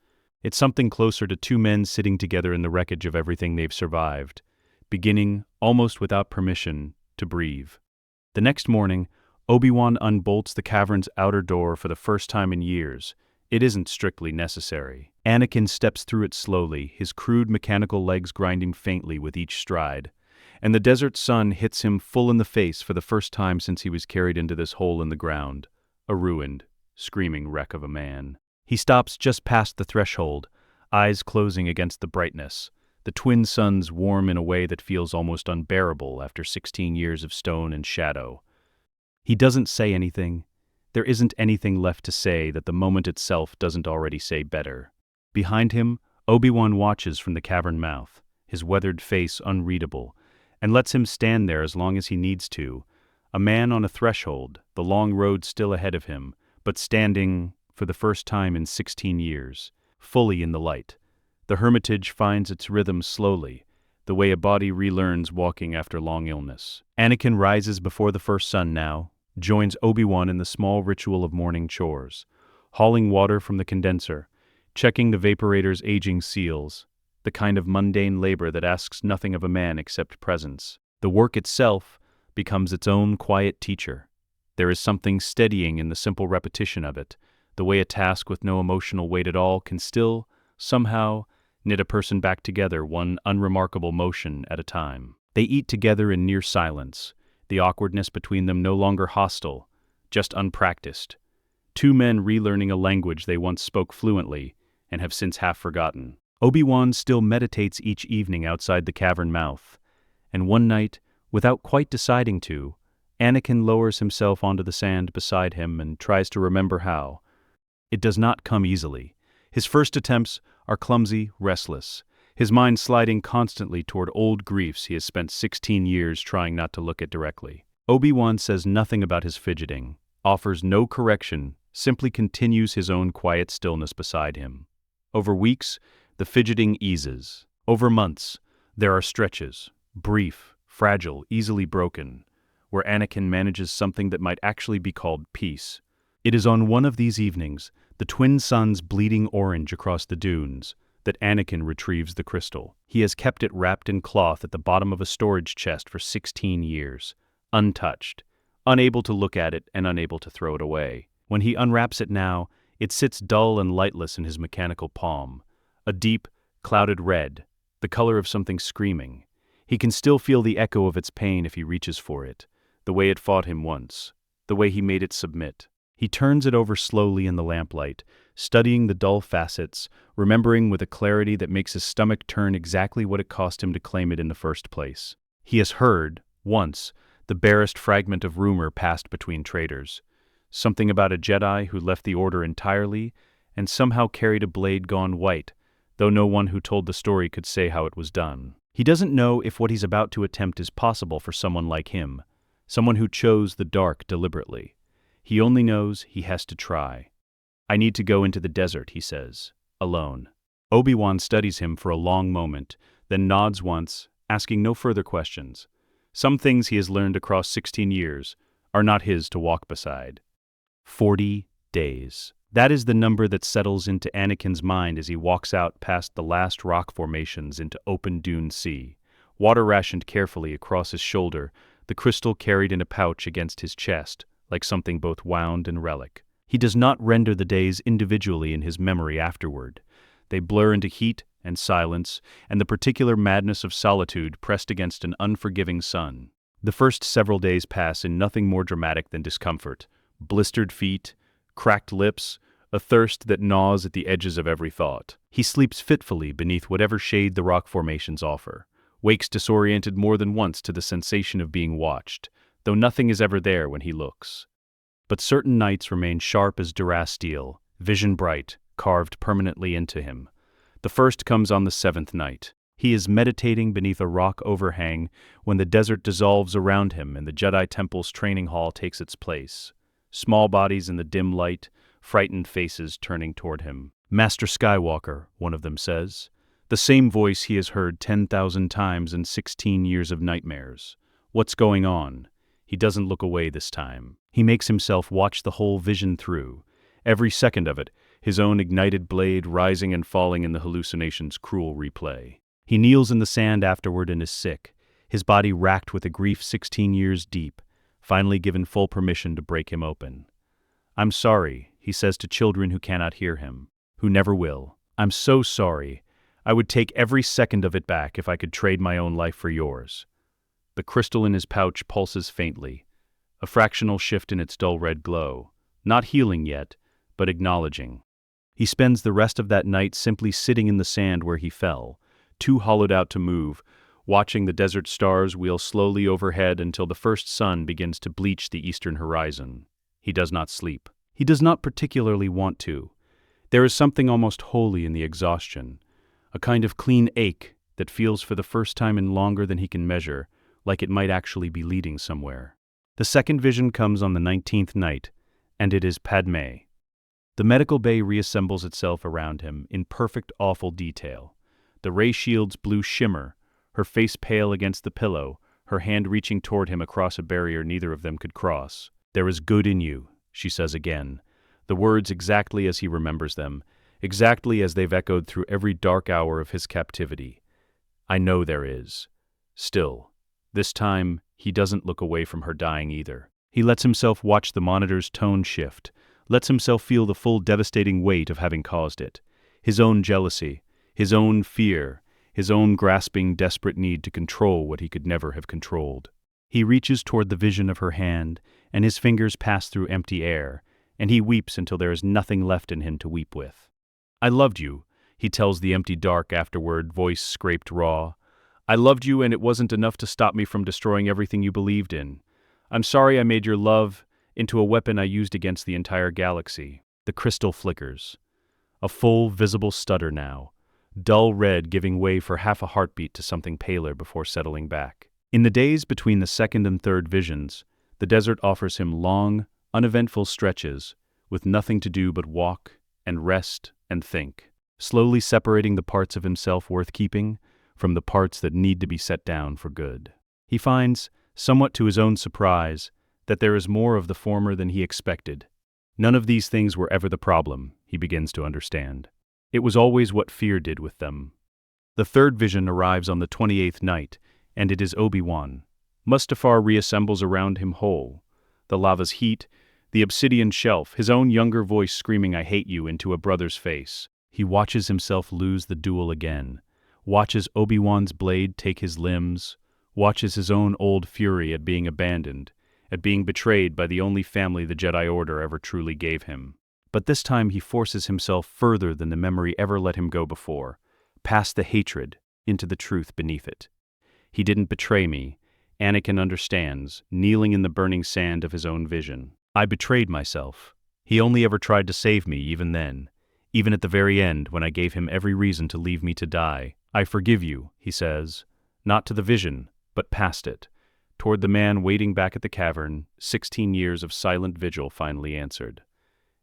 It's something closer to two men sitting together in the wreckage of everything they've survived, beginning, almost without permission, to breathe. The next morning, Obi-Wan unbolts the cavern's outer door for the first time in years. It isn't strictly necessary. Anakin steps through it slowly, his crude mechanical legs grinding faintly with each stride, and the desert sun hits him full in the face for the first time since he was carried into this hole in the ground, a ruined, screaming wreck of a man. He stops just past the threshold, eyes closing against the brightness, the twin suns warm in a way that feels almost unbearable after 16 years of stone and shadow. He doesn't say anything. There isn't anything left to say that the moment itself doesn't already say better. Behind him, Obi-Wan watches from the cavern mouth, his weathered face unreadable, and lets him stand there as long as he needs to, a man on a threshold, the long road still ahead of him, but standing, for the first time in 16 years, fully in the light. The hermitage finds its rhythm slowly, the way a body relearns walking after long illness. Anakin rises before the first sun now, joins Obi-Wan in the small ritual of morning chores, hauling water from the condenser, checking the vaporator's aging seals, the kind of mundane labor that asks nothing of a man except presence. The work itself becomes its own quiet teacher. There is something steadying in the simple repetition of it, the way a task with no emotional weight at all can still, somehow, knit a person back together one unremarkable motion at a time. They eat together in near silence, the awkwardness between them no longer hostile, just unpracticed. Two men relearning a language they once spoke fluently and have since half forgotten. Obi-Wan still meditates each evening outside the cavern mouth, and one night, without quite deciding to, Anakin lowers himself onto the sand beside him and tries to remember how. It does not come easily. His first attempts are clumsy, restless, his mind sliding constantly toward old griefs he has spent 16 years trying not to look at directly. Obi-Wan says nothing about his fidgeting, offers no correction, simply continues his own quiet stillness beside him. Over weeks, the fidgeting eases. Over months, there are stretches, brief, fragile, easily broken, where Anakin manages something that might actually be called peace. It is on one of these evenings, the twin suns bleeding orange across the dunes, that Anakin retrieves the crystal. He has kept it wrapped in cloth at the bottom of a storage chest for 16 years, untouched, unable to look at it and unable to throw it away. When he unwraps it now, it sits dull and lightless in his mechanical palm, a deep, clouded red, the color of something screaming. He can still feel the echo of its pain if he reaches for it, the way it fought him once, the way he made it submit. He turns it over slowly in the lamplight, studying the dull facets, remembering with a clarity that makes his stomach turn exactly what it cost him to claim it in the first place. He has heard, once, the barest fragment of rumor passed between traders. Something about a Jedi who left the Order entirely and somehow carried a blade gone white, though no one who told the story could say how it was done. He doesn't know if what he's about to attempt is possible for someone like him, someone who chose the dark deliberately. He only knows he has to try. "I need to go into the desert," he says, alone. Obi-Wan studies him for a long moment, then nods once, asking no further questions. Some things he has learned across 16 years are not his to walk beside. 40 days. That is the number that settles into Anakin's mind as he walks out past the last rock formations into open dune sea, water rationed carefully across his shoulder, the crystal carried in a pouch against his chest, like something both wound and relic. He does not render the days individually in his memory afterward. They blur into heat and silence, and the particular madness of solitude pressed against an unforgiving sun. The first several days pass in nothing more dramatic than discomfort, blistered feet, cracked lips, a thirst that gnaws at the edges of every thought. He sleeps fitfully beneath whatever shade the rock formations offer, wakes disoriented more than once to the sensation of being watched, though nothing is ever there when he looks. But certain nights remain sharp as Duras steel, vision bright, carved permanently into him. The first comes on the 7th night. He is meditating beneath a rock overhang when the desert dissolves around him and the Jedi Temple's training hall takes its place. Small bodies in the dim light, frightened faces turning toward him. "Master Skywalker," one of them says. The same voice he has heard 10,000 times in 16 years of nightmares. What's going on? He doesn't look away this time. He makes himself watch the whole vision through, every second of it, his own ignited blade rising and falling in the hallucination's cruel replay. He kneels in the sand afterward and is sick, his body racked with a grief 16 years deep, finally given full permission to break him open. "I'm sorry," he says to children who cannot hear him, who never will. "I'm so sorry. I would take every second of it back if I could trade my own life for yours." The crystal in his pouch pulses faintly, a fractional shift in its dull red glow, not healing yet, but acknowledging. He spends the rest of that night simply sitting in the sand where he fell, too hollowed out to move, watching the desert stars wheel slowly overhead until the first sun begins to bleach the eastern horizon. He does not sleep. He does not particularly want to. There is something almost holy in the exhaustion, a kind of clean ache that feels for the first time in longer than he can measure, like it might actually be leading somewhere. The second vision comes on the 19th night, and it is Padmé. The medical bay reassembles itself around him in perfect, awful detail. The ray shield's blue shimmer, her face pale against the pillow, her hand reaching toward him across a barrier neither of them could cross. "There is good in you," she says again, the words exactly as he remembers them, exactly as they've echoed through every dark hour of his captivity. "I know there is." Still, this time, he doesn't look away from her dying either. He lets himself watch the monitor's tone shift, lets himself feel the full devastating weight of having caused it. His own jealousy, his own fear, his own grasping, desperate need to control what he could never have controlled. He reaches toward the vision of her hand, and his fingers pass through empty air, and he weeps until there is nothing left in him to weep with. "I loved you," he tells the empty dark afterward, voice scraped raw. "I loved you, and it wasn't enough to stop me from destroying everything you believed in. I'm sorry I made your love into a weapon I used against the entire galaxy." The crystal flickers. A full, visible stutter now, dull red giving way for half a heartbeat to something paler before settling back. In the days between the second and third visions, the desert offers him long, uneventful stretches, with nothing to do but walk and rest and think, slowly separating the parts of himself worth keeping from the parts that need to be set down for good. He finds, somewhat to his own surprise, that there is more of the former than he expected. None of these things were ever the problem, he begins to understand. It was always what fear did with them. The third vision arrives on the 28th night, and it is Obi-Wan, Mustafar reassembles around him whole. The lava's heat, the obsidian shelf, his own younger voice screaming "I hate you" into a brother's face. He watches himself lose the duel again, watches Obi-Wan's blade take his limbs, watches his own old fury at being abandoned, at being betrayed by the only family the Jedi Order ever truly gave him. But this time he forces himself further than the memory ever let him go before, past the hatred, into the truth beneath it. He didn't betray me, Anakin understands, kneeling in the burning sand of his own vision. I betrayed myself. He only ever tried to save me even then, even at the very end when I gave him every reason to leave me to die. I forgive you, he says, not to the vision, but past it, toward the man waiting back at the cavern, 16 years of silent vigil finally answered.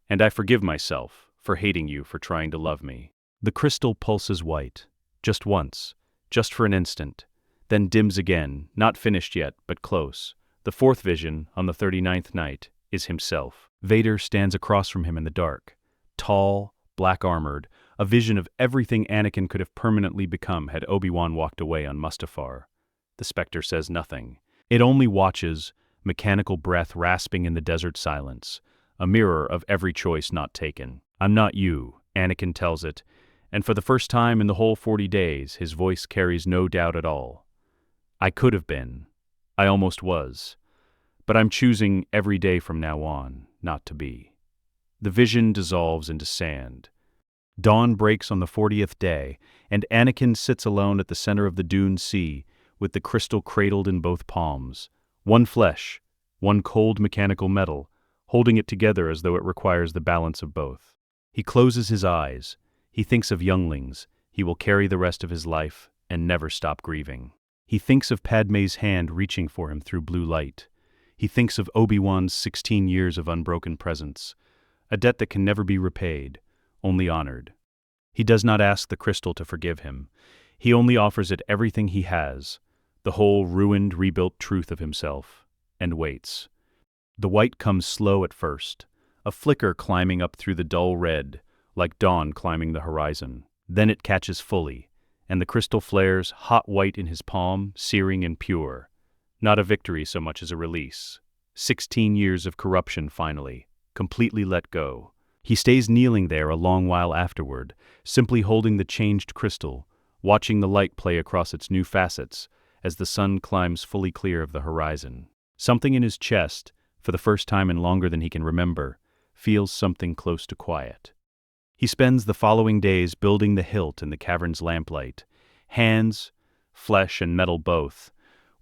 And I forgive myself for hating you for trying to love me. The crystal pulses white, just once, just for an instant, then dims again, not finished yet, but close. The fourth vision, on the 39th night, is himself. Vader stands across from him in the dark, tall, black-armored, a vision of everything Anakin could have permanently become had Obi-Wan walked away on Mustafar. The specter says nothing. It only watches, mechanical breath rasping in the desert silence, a mirror of every choice not taken. I'm not you, Anakin tells it, and for the first time in the whole 40 days, his voice carries no doubt at all. I could have been. I almost was. But I'm choosing every day from now on not to be. The vision dissolves into sand. Dawn breaks on the 40th day, and Anakin sits alone at the center of the dune sea, with the crystal cradled in both palms. One flesh, one cold mechanical metal, holding it together as though it requires the balance of both. He closes his eyes. He thinks of younglings he will carry the rest of his life and never stop grieving. He thinks of Padmé's hand reaching for him through blue light. He thinks of Obi-Wan's 16 years of unbroken presence, a debt that can never be repaid, only honored. He does not ask the crystal to forgive him. He only offers it everything he has, the whole ruined, rebuilt truth of himself, and waits. The white comes slow at first, a flicker climbing up through the dull red, like dawn climbing the horizon. Then it catches fully, and the crystal flares, hot white in his palm, searing and pure. Not a victory so much as a release. 16 years of corruption finally, completely let go. He stays kneeling there a long while afterward, simply holding the changed crystal, watching the light play across its new facets as the sun climbs fully clear of the horizon. Something in his chest, for the first time in longer than he can remember, feels something close to quiet. He spends the following days building the hilt in the cavern's lamplight, hands, flesh and metal both,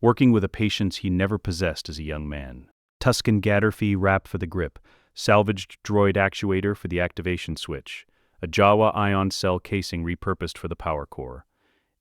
working with a patience he never possessed as a young man. Tuscan Gaddarfy wrap for the grip, salvaged droid actuator for the activation switch, a Jawa ion cell casing repurposed for the power core.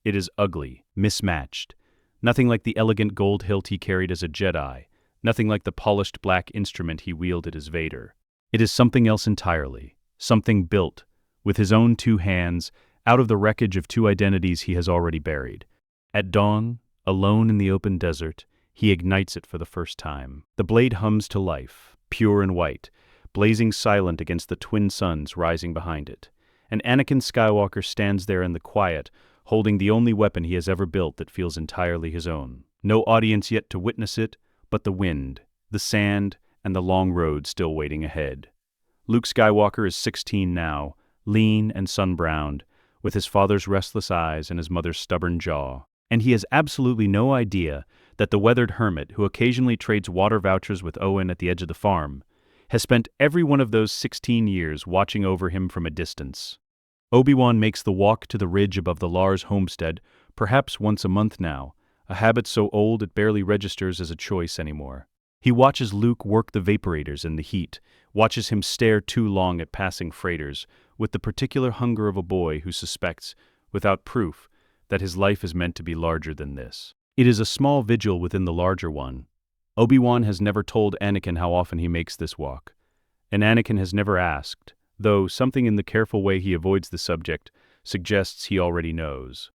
It is ugly, mismatched, nothing like the elegant gold hilt he carried as a Jedi, nothing like the polished black instrument he wielded as Vader. It is something else entirely, something built, with his own two hands, out of the wreckage of two identities he has already buried. At dawn, alone in the open desert, he ignites it for the first time. The blade hums to life, pure and white, blazing silent against the twin suns rising behind it. And Anakin Skywalker stands there in the quiet, holding the only weapon he has ever built that feels entirely his own. No audience yet to witness it, but the wind, the sand, and the long road still waiting ahead. Luke Skywalker is 16 now, lean and sun-browned, with his father's restless eyes and his mother's stubborn jaw. And he has absolutely no idea that the weathered hermit who occasionally trades water vouchers with Owen at the edge of the farm has spent every one of those 16 years watching over him from a distance. Obi-Wan makes the walk to the ridge above the Lars homestead perhaps once a month now, a habit so old it barely registers as a choice anymore. He watches Luke work the vaporators in the heat, watches him stare too long at passing freighters, with the particular hunger of a boy who suspects, without proof, that his life is meant to be larger than this. It is a small vigil within the larger one. Obi-Wan has never told Anakin how often he makes this walk, and Anakin has never asked, though something in the careful way he avoids the subject suggests he already knows.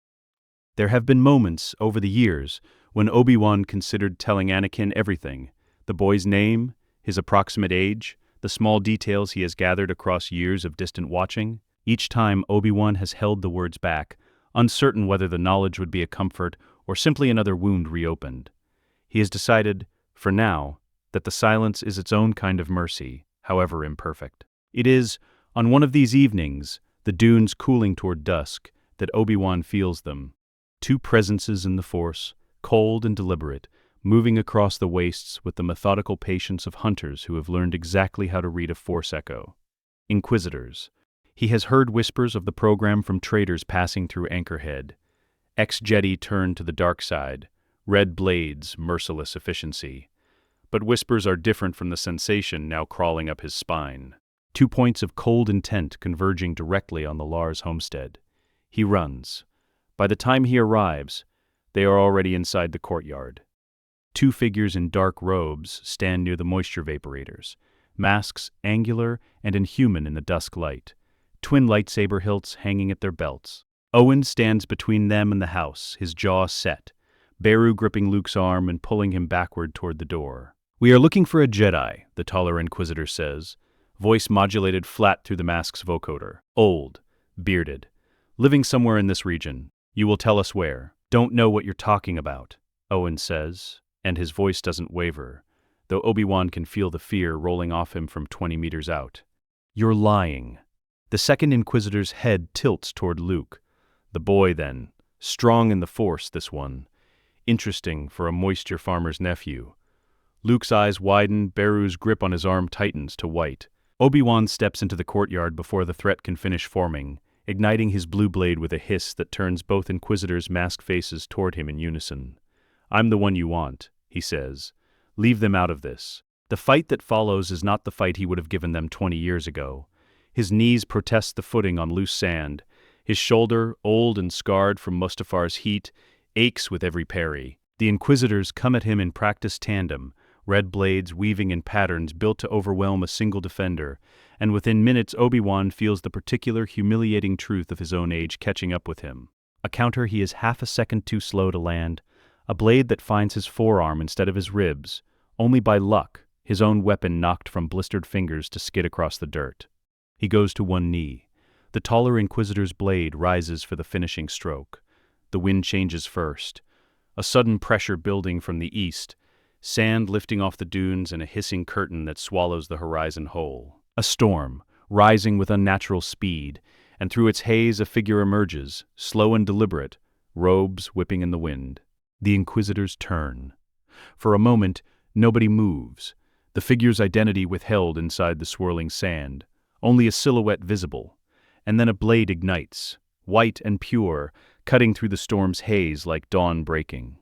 There have been moments over the years when Obi-Wan considered telling Anakin everything, the boy's name, his approximate age, the small details he has gathered across years of distant watching. Each time Obi-Wan has held the words back, uncertain whether the knowledge would be a comfort or simply another wound reopened. He has decided, for now, that the silence is its own kind of mercy, however imperfect. It is, on one of these evenings, the dunes cooling toward dusk, that Obi-Wan feels them. Two presences in the Force, cold and deliberate, moving across the wastes with the methodical patience of hunters who have learned exactly how to read a Force echo. Inquisitors. He has heard whispers of the program from traders passing through Anchorhead. Ex-Jedi turned to the dark side, red blades, merciless efficiency. But whispers are different from the sensation now crawling up his spine. 2 points of cold intent converging directly on the Lars homestead. He runs. By the time he arrives, they are already inside the courtyard. 2 figures in dark robes stand near the moisture vaporators, masks angular and inhuman in the dusk light, twin lightsaber hilts hanging at their belts. Owen stands between them and the house, his jaw set, Beru gripping Luke's arm and pulling him backward toward the door. "We are looking for a Jedi," the taller Inquisitor says, voice modulated flat through the mask's vocoder. "Old, bearded, living somewhere in this region. You will tell us where." "Don't know what you're talking about," Owen says, and his voice doesn't waver, though Obi-Wan can feel the fear rolling off him from 20 meters out. "You're lying." The second Inquisitor's head tilts toward Luke. The boy, then. Strong in the Force, this one. Interesting for a moisture farmer's nephew. Luke's eyes widen, Beru's grip on his arm tightens to white. Obi-Wan steps into the courtyard before the threat can finish forming, igniting his blue blade with a hiss that turns both Inquisitors' masked faces toward him in unison. "I'm the one you want," he says. "Leave them out of this." The fight that follows is not the fight he would have given them 20 years ago. His knees protest the footing on loose sand. His shoulder, old and scarred from Mustafar's heat, aches with every parry. The Inquisitors come at him in practiced tandem, red blades weaving in patterns built to overwhelm a single defender, and within minutes Obi-Wan feels the particular humiliating truth of his own age catching up with him. A counter he is half a second too slow to land, a blade that finds his forearm instead of his ribs, only by luck, his own weapon knocked from blistered fingers to skid across the dirt. He goes to one knee. The taller Inquisitor's blade rises for the finishing stroke. The wind changes first. A sudden pressure building from the east, sand lifting off the dunes and a hissing curtain that swallows the horizon whole. A storm, rising with unnatural speed, and through its haze a figure emerges, slow and deliberate, robes whipping in the wind. The Inquisitors turn. For a moment, nobody moves, the figure's identity withheld inside the swirling sand, only a silhouette visible, and then a blade ignites, white and pure, cutting through the storm's haze like dawn breaking.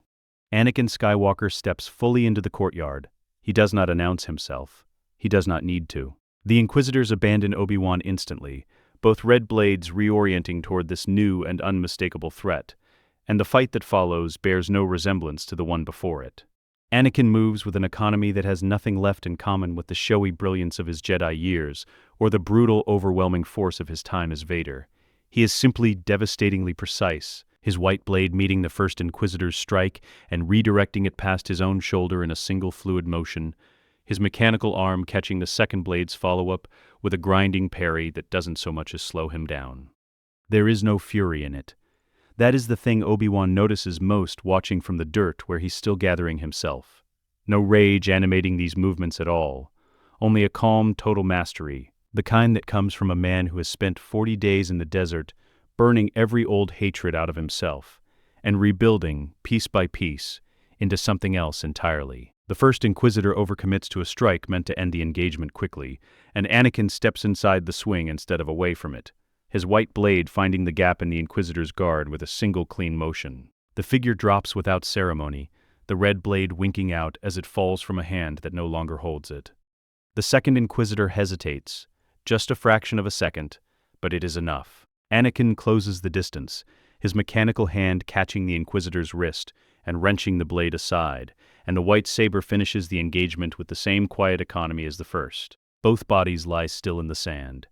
Anakin Skywalker steps fully into the courtyard. He does not announce himself. He does not need to. The Inquisitors abandon Obi-Wan instantly, both red blades reorienting toward this new and unmistakable threat, and the fight that follows bears no resemblance to the one before it. Anakin moves with an economy that has nothing left in common with the showy brilliance of his Jedi years or the brutal, overwhelming force of his time as Vader. He is simply devastatingly precise, his white blade meeting the first Inquisitor's strike and redirecting it past his own shoulder in a single fluid motion, his mechanical arm catching the second blade's follow-up with a grinding parry that doesn't so much as slow him down. There is no fury in it. That is the thing Obi-Wan notices most watching from the dirt where he's still gathering himself. No rage animating these movements at all. Only a calm, total mastery, the kind that comes from a man who has spent 40 days in the desert, burning every old hatred out of himself, and rebuilding, piece by piece, into something else entirely. The first Inquisitor overcommits to a strike meant to end the engagement quickly, and Anakin steps inside the swing instead of away from it, his white blade finding the gap in the Inquisitor's guard with a single clean motion. The figure drops without ceremony, the red blade winking out as it falls from a hand that no longer holds it. The second Inquisitor hesitates, just a fraction of a second, but it is enough. Anakin closes the distance, his mechanical hand catching the Inquisitor's wrist and wrenching the blade aside, and the white saber finishes the engagement with the same quiet economy as the first. Both bodies lie still in the sand.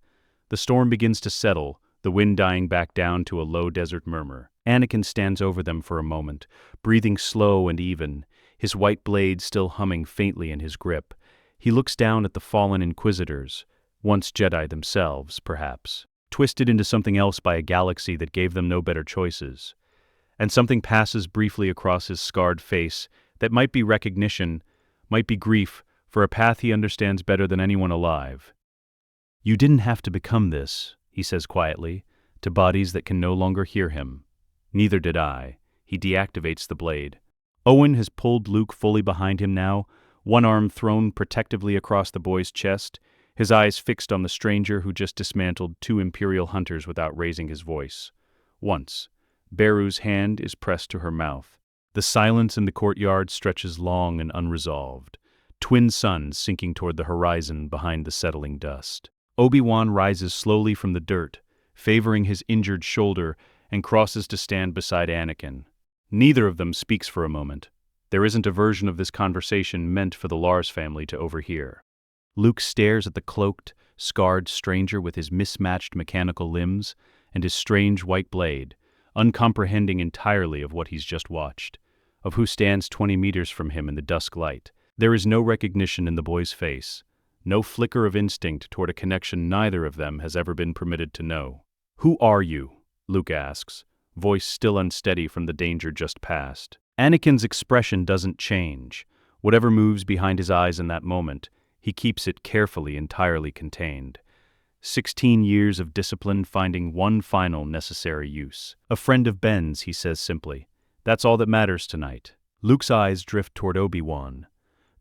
The storm begins to settle, the wind dying back down to a low desert murmur. Anakin stands over them for a moment, breathing slow and even, his white blade still humming faintly in his grip. He looks down at the fallen Inquisitors, once Jedi themselves, perhaps, twisted into something else by a galaxy that gave them no better choices. And something passes briefly across his scarred face That might be recognition, might be grief, for a path he understands better than anyone alive. "You didn't have to become this," he says quietly, to bodies that can no longer hear him. "Neither did I." He deactivates the blade. Owen has pulled Luke fully behind him now, one arm thrown protectively across the boy's chest, his eyes fixed on the stranger who just dismantled 2 Imperial hunters without raising his voice. Once, Beru's hand is pressed to her mouth. The silence in the courtyard stretches long and unresolved, twin suns sinking toward the horizon behind the settling dust. Obi-Wan rises slowly from the dirt, favoring his injured shoulder, and crosses to stand beside Anakin. Neither of them speaks for a moment. There isn't a version of this conversation meant for the Lars family to overhear. Luke stares at the cloaked, scarred stranger with his mismatched mechanical limbs and his strange white blade, uncomprehending entirely of what he's just watched, of who stands 20 meters from him in the dusk light. There is no recognition in the boy's face, no flicker of instinct toward a connection neither of them has ever been permitted to know. "Who are you?" Luke asks, voice still unsteady from the danger just past. Anakin's expression doesn't change. Whatever moves behind his eyes in that moment, he keeps it carefully, entirely contained. 16 years of discipline finding one final necessary use. "A friend of Ben's," he says simply. "That's all that matters tonight." Luke's eyes drift toward Obi-Wan.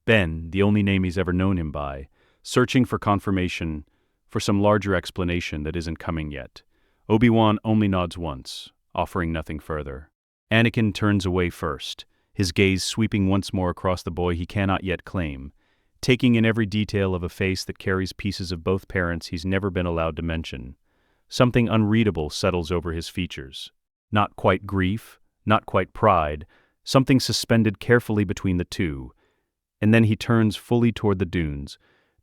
Ben, the only name he's ever known him by, searching for confirmation, for some larger explanation that isn't coming yet. Obi-Wan only nods once, offering nothing further. Anakin turns away first, his gaze sweeping once more across the boy he cannot yet claim, taking in every detail of a face that carries pieces of both parents he's never been allowed to mention. Something unreadable settles over his features. Not quite grief, not quite pride, something suspended carefully between the two. And then he turns fully toward the dunes,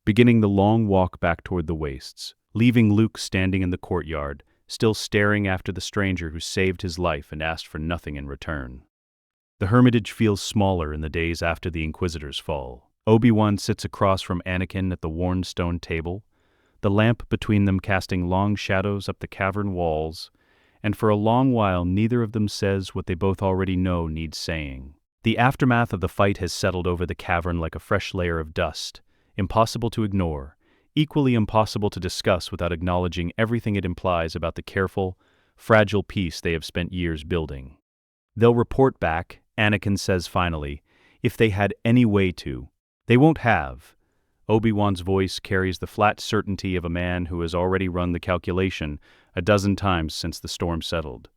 beginning the long walk back toward the wastes, leaving Luke standing in the courtyard, still staring after the stranger who saved his life and asked for nothing in return. The hermitage feels smaller in the days after the Inquisitor's fall. Obi-Wan sits across from Anakin at the worn stone table, the lamp between them casting long shadows up the cavern walls, and for a long while neither of them says what they both already know needs saying. The aftermath of the fight has settled over the cavern like a fresh layer of dust, impossible to ignore, equally impossible to discuss without acknowledging everything it implies about the careful, fragile peace they have spent years building. "They'll report back," Anakin says finally, "if they had any way to. They won't have." Obi-Wan's voice carries the flat certainty of a man who has already run the calculation a dozen times since the storm settled.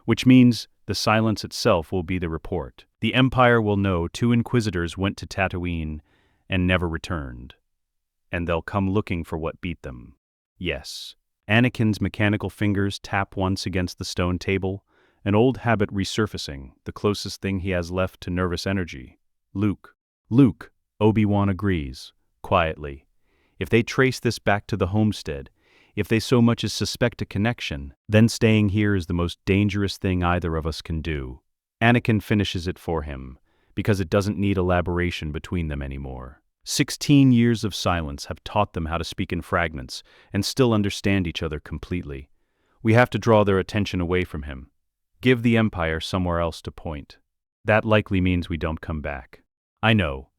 Which means the silence itself will be the report. The Empire will know 2 Inquisitors went to Tatooine and never returned. And they'll come looking for what beat them. Yes. Anakin's mechanical fingers tap once against the stone table, an old habit resurfacing, the closest thing he has left to nervous energy. "Luke." "Luke," Obi-Wan agrees, quietly. "If they trace this back to the homestead, if they so much as suspect a connection, then staying here is the most dangerous thing either of us can do." Anakin finishes it for him, because it doesn't need elaboration between them anymore. 16 years of silence have taught them how to speak in fragments and still understand each other completely. We have to draw their attention away from him. Give the Empire somewhere else to point. That likely means we don't come back. I know.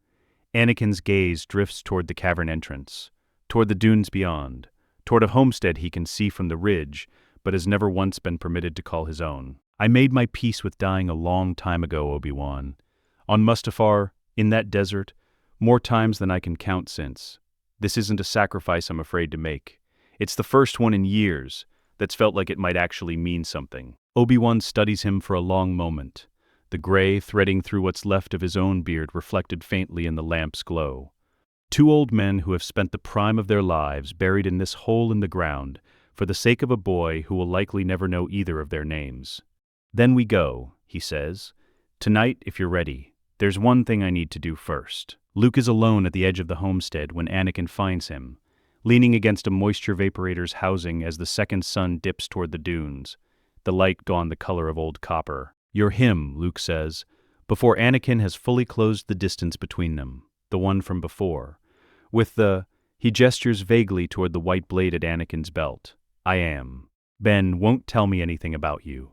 Anakin's gaze drifts toward the cavern entrance, toward the dunes beyond, toward a homestead he can see from the ridge, but has never once been permitted to call his own. "I made my peace with dying a long time ago, Obi-Wan. On Mustafar, in that desert, more times than I can count since. This isn't a sacrifice I'm afraid to make. It's the first one in years that's felt like it might actually mean something." Obi-Wan studies him for a long moment, the gray threading through what's left of his own beard reflected faintly in the lamp's glow. 2 old men who have spent the prime of their lives buried in this hole in the ground for the sake of a boy who will likely never know either of their names. "Then we go," he says. "Tonight, if you're ready. There's one thing I need to do first." Luke is alone at the edge of the homestead when Anakin finds him, leaning against a moisture vaporator's housing as the second sun dips toward the dunes, the light gone the color of old copper. "You're him," Luke says, before Anakin has fully closed the distance between them, the one from before. He gestures vaguely toward the white blade at Anakin's belt. "I am. Ben won't tell me anything about you.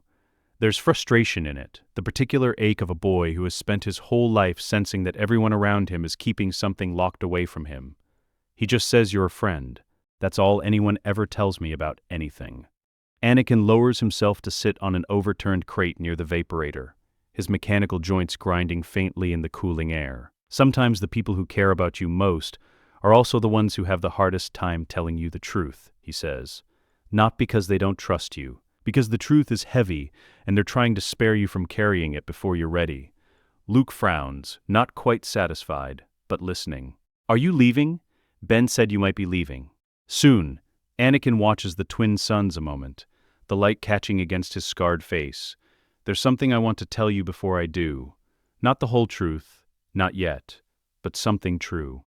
There's frustration in it, the particular ache of a boy who has spent his whole life sensing that everyone around him is keeping something locked away from him. He just says you're a friend. That's all anyone ever tells me about anything. Anakin lowers himself to sit on an overturned crate near the vaporator, his mechanical joints grinding faintly in the cooling air. Sometimes the people who care about you most are also the ones who have the hardest time telling you the truth, he says. Not because they don't trust you, because the truth is heavy and they're trying to spare you from carrying it before you're ready. Luke frowns, not quite satisfied, but listening. Are you leaving? Ben said you might be leaving. Soon. Anakin watches the twin suns a moment, the light catching against his scarred face. There's something I want to tell you before I do. Not the whole truth, not yet, but something true.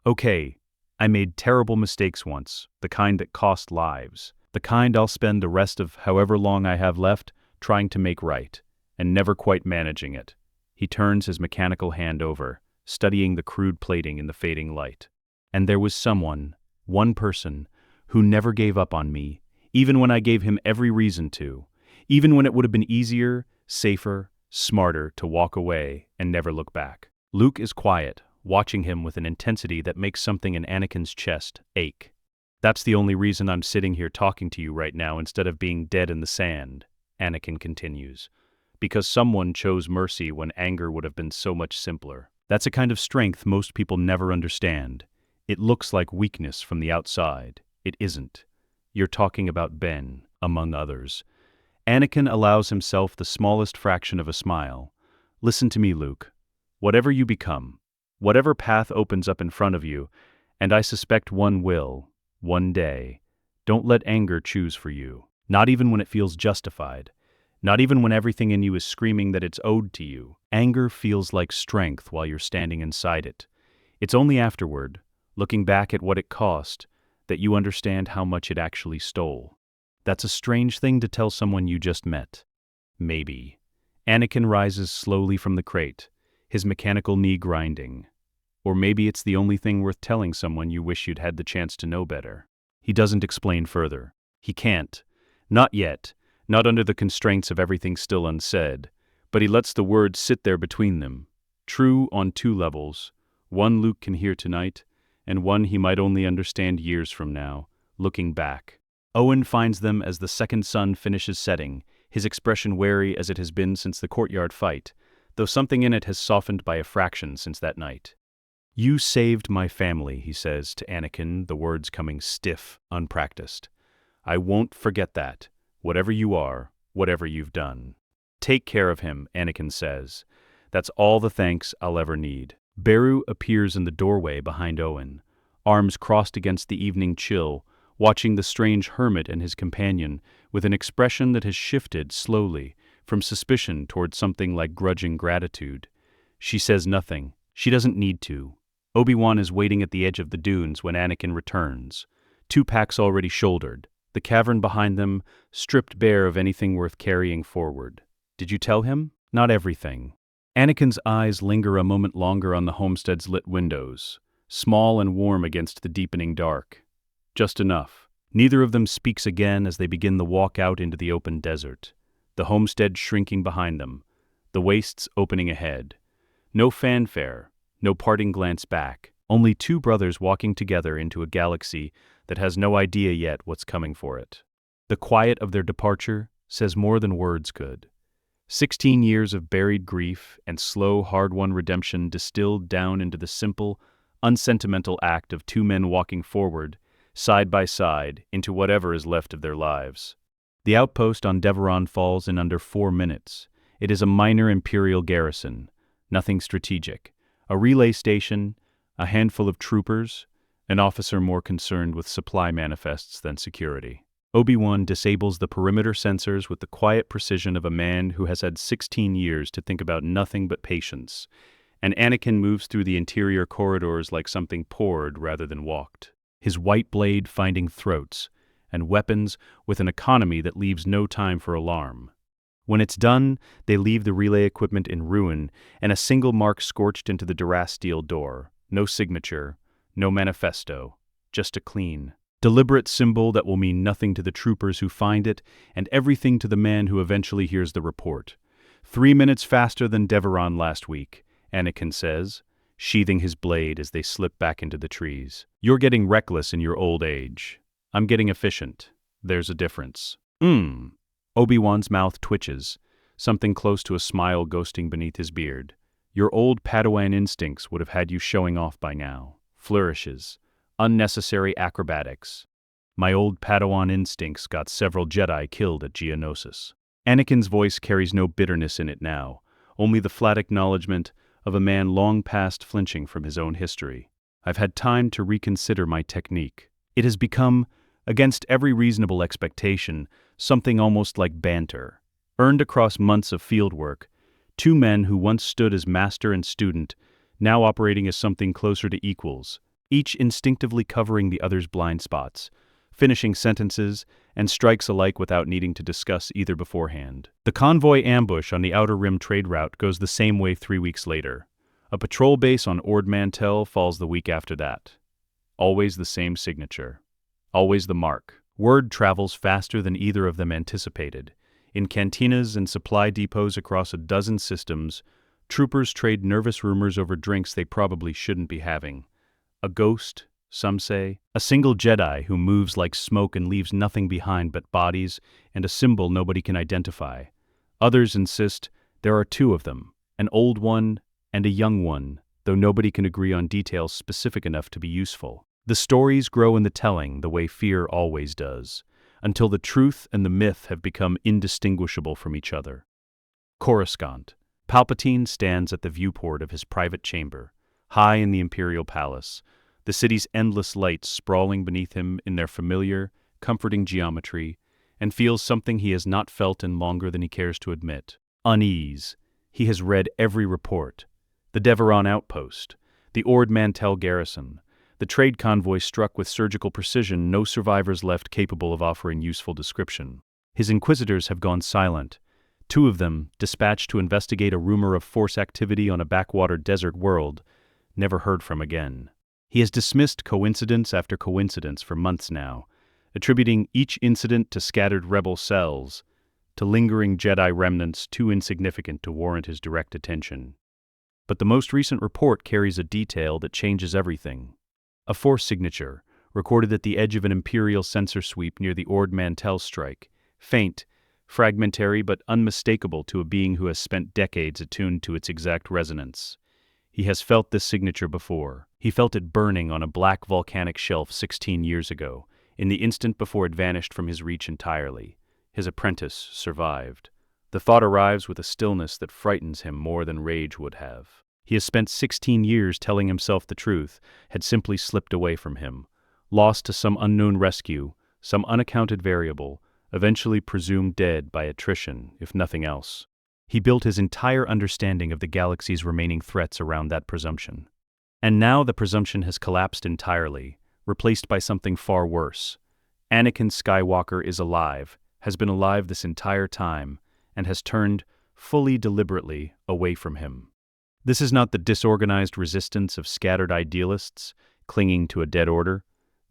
Okay, I made terrible mistakes once, the kind that cost lives, the kind I'll spend the rest of however long I have left trying to make right, and never quite managing it. He turns his mechanical hand over, studying the crude plating in the fading light. And there was someone, one person, who never gave up on me, even when I gave him every reason to, even when it would have been easier, safer, smarter to walk away and never look back. Luke is quiet, watching him with an intensity that makes something in Anakin's chest ache. That's the only reason I'm sitting here talking to you right now instead of being dead in the sand, Anakin continues. Because someone chose mercy when anger would have been so much simpler. That's a kind of strength most people never understand. It looks like weakness from the outside. It isn't. You're talking about Ben, among others. Anakin allows himself the smallest fraction of a smile. Listen to me, Luke. Whatever you become, whatever path opens up in front of you, and I suspect one will, one day, don't let anger choose for you. Not even when it feels justified. Not even when everything in you is screaming that it's owed to you. Anger feels like strength while you're standing inside it. It's only afterward, looking back at what it cost, that you understand how much it actually stole. That's a strange thing to tell someone you just met. Maybe. Anakin rises slowly from the crate, his mechanical knee grinding. Or maybe it's the only thing worth telling someone you wish you'd had the chance to know better. He doesn't explain further. He can't. Not yet. Not under the constraints of everything still unsaid. But he lets the words sit there between them. True on two levels. One Luke can hear tonight, and one he might only understand years from now, looking back. Owen finds them as the second sun finishes setting, his expression wary as it has been since the courtyard fight, though something in it has softened by a fraction since that night. You saved my family, he says to Anakin, the words coming stiff, unpracticed. I won't forget that, whatever you are, whatever you've done. Take care of him, Anakin says. That's all the thanks I'll ever need. Beru appears in the doorway behind Owen, arms crossed against the evening chill, watching the strange hermit and his companion with an expression that has shifted slowly from suspicion toward something like grudging gratitude. She says nothing. She doesn't need to. Obi-Wan is waiting at the edge of the dunes when Anakin returns, 2 packs already shouldered, the cavern behind them stripped bare of anything worth carrying forward. Did you tell him? Not everything. Anakin's eyes linger a moment longer on the homestead's lit windows, small and warm against the deepening dark. Just enough. Neither of them speaks again as they begin the walk out into the open desert, the homestead shrinking behind them, the wastes opening ahead. No fanfare, no parting glance back, only 2 brothers walking together into a galaxy that has no idea yet what's coming for it. The quiet of their departure says more than words could. 16 years of buried grief and slow, hard-won redemption distilled down into the simple, unsentimental act of 2 men walking forward, side by side, into whatever is left of their lives. The outpost on Deveron falls in under 4 minutes. It is a minor Imperial garrison, nothing strategic. A relay station, a handful of troopers, an officer more concerned with supply manifests than security. Obi-Wan disables the perimeter sensors with the quiet precision of a man who has had 16 years to think about nothing but patience, and Anakin moves through the interior corridors like something poured rather than walked, his white blade finding throats, and weapons with an economy that leaves no time for alarm. When it's done, they leave the relay equipment in ruin and a single mark scorched into the durasteel door. No signature, no manifesto, just a clean, Deliberate symbol that will mean nothing to the troopers who find it, and everything to the man who eventually hears the report. 3 minutes faster than Deveron last week, Anakin says, sheathing his blade as they slip back into the trees. You're getting reckless in your old age. I'm getting efficient. There's a difference. Obi-Wan's mouth twitches, something close to a smile ghosting beneath his beard. Your old Padawan instincts would have had you showing off by now. Flourishes. Unnecessary acrobatics. My old Padawan instincts got several Jedi killed at Geonosis. Anakin's voice carries no bitterness in it now, only the flat acknowledgement of a man long past flinching from his own history. I've had time to reconsider my technique. It has become, against every reasonable expectation, something almost like banter. Earned across months of field work, 2 men who once stood as master and student, now operating as something closer to equals, each instinctively covering the other's blind spots, finishing sentences and strikes alike without needing to discuss either beforehand. The convoy ambush on the Outer Rim trade route goes the same way 3 weeks later. A patrol base on Ord Mantell falls the week after that. Always the same signature. Always the mark. Word travels faster than either of them anticipated. In cantinas and supply depots across a dozen systems, troopers trade nervous rumors over drinks they probably shouldn't be having. A ghost, some say, a single Jedi who moves like smoke and leaves nothing behind but bodies and a symbol nobody can identify. Others insist there are 2 of them, an old one and a young one, though nobody can agree on details specific enough to be useful. The stories grow in the telling the way fear always does, until the truth and the myth have become indistinguishable from each other. Coruscant. Palpatine stands at the viewport of his private chamber, high in the Imperial Palace, the city's endless lights sprawling beneath him in their familiar, comforting geometry, and feels something he has not felt in longer than he cares to admit. Unease. He has read every report. The Deveron outpost, the Ord Mantell garrison, the trade convoy struck with surgical precision, no survivors left capable of offering useful description. His inquisitors have gone silent. 2 of them, dispatched to investigate a rumor of Force activity on a backwater desert world, never heard from again. He has dismissed coincidence after coincidence for months now, attributing each incident to scattered rebel cells, to lingering Jedi remnants too insignificant to warrant his direct attention. But the most recent report carries a detail that changes everything. A Force signature, recorded at the edge of an Imperial sensor sweep near the Ord Mantell strike, faint, fragmentary but unmistakable to a being who has spent decades attuned to its exact resonance. He has felt this signature before. He felt it burning on a black volcanic shelf 16 years ago, in the instant before it vanished from his reach entirely. His apprentice survived. The thought arrives with a stillness that frightens him more than rage would have. He has spent 16 years telling himself the truth, had simply slipped away from him, lost to some unknown rescue, some unaccounted variable, eventually presumed dead by attrition, if nothing else. He built his entire understanding of the galaxy's remaining threats around that presumption. And now the presumption has collapsed entirely, replaced by something far worse. Anakin Skywalker is alive, has been alive this entire time, and has turned, fully deliberately, away from him. This is not the disorganized resistance of scattered idealists clinging to a dead order.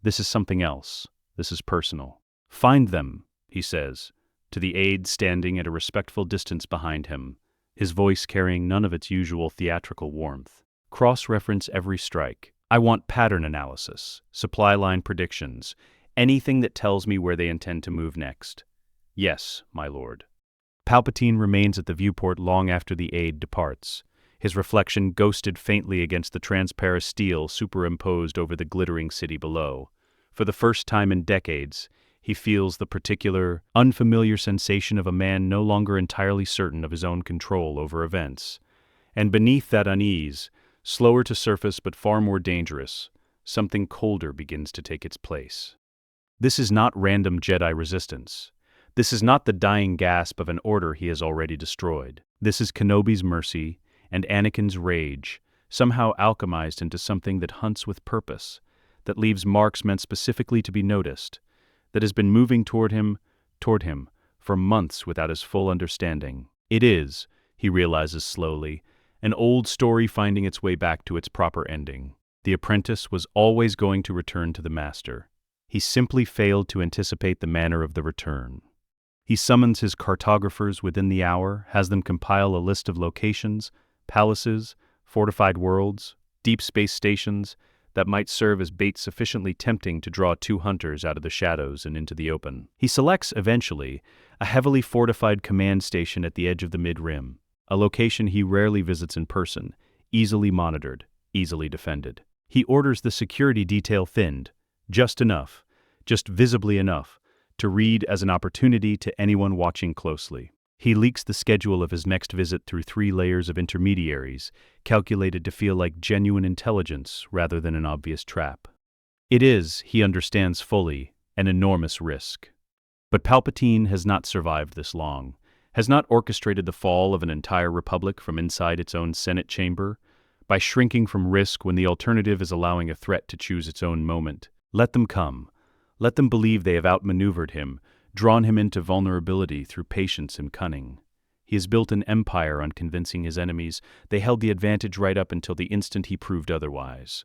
This is something else. This is personal. Find them, he says, to the aide standing at a respectful distance behind him, his voice carrying none of its usual theatrical warmth. Cross-reference every strike. I want pattern analysis, supply line predictions, anything that tells me where they intend to move next. Yes, my lord. Palpatine remains at the viewport long after the aide departs, his reflection ghosted faintly against the transparent steel superimposed over the glittering city below. For the first time in decades, he feels the particular, unfamiliar sensation of a man no longer entirely certain of his own control over events. And beneath that unease, slower to surface but far more dangerous, something colder begins to take its place. This is not random Jedi resistance. This is not the dying gasp of an order he has already destroyed. This is Kenobi's mercy and Anakin's rage, somehow alchemized into something that hunts with purpose, that leaves marks meant specifically to be noticed, that has been moving toward him, for months without his full understanding. It is, he realizes slowly, an old story finding its way back to its proper ending. The apprentice was always going to return to the master. He simply failed to anticipate the manner of the return. He summons his cartographers within the hour, has them compile a list of locations, palaces, fortified worlds, deep space stations that might serve as bait sufficiently tempting to draw two hunters out of the shadows and into the open. He selects, eventually, a heavily fortified command station at the edge of the mid-rim, a location he rarely visits in person, easily monitored, easily defended. He orders the security detail thinned, just enough, just visibly enough, to read as an opportunity to anyone watching closely. He leaks the schedule of his next visit through 3 layers of intermediaries, calculated to feel like genuine intelligence rather than an obvious trap. It is, he understands fully, an enormous risk. But Palpatine has not survived this long, has not orchestrated the fall of an entire republic from inside its own Senate chamber, by shrinking from risk when the alternative is allowing a threat to choose its own moment. Let them come. Let them believe they have outmaneuvered him, drawn him into vulnerability through patience and cunning. He has built an empire on convincing his enemies they held the advantage right up until the instant he proved otherwise.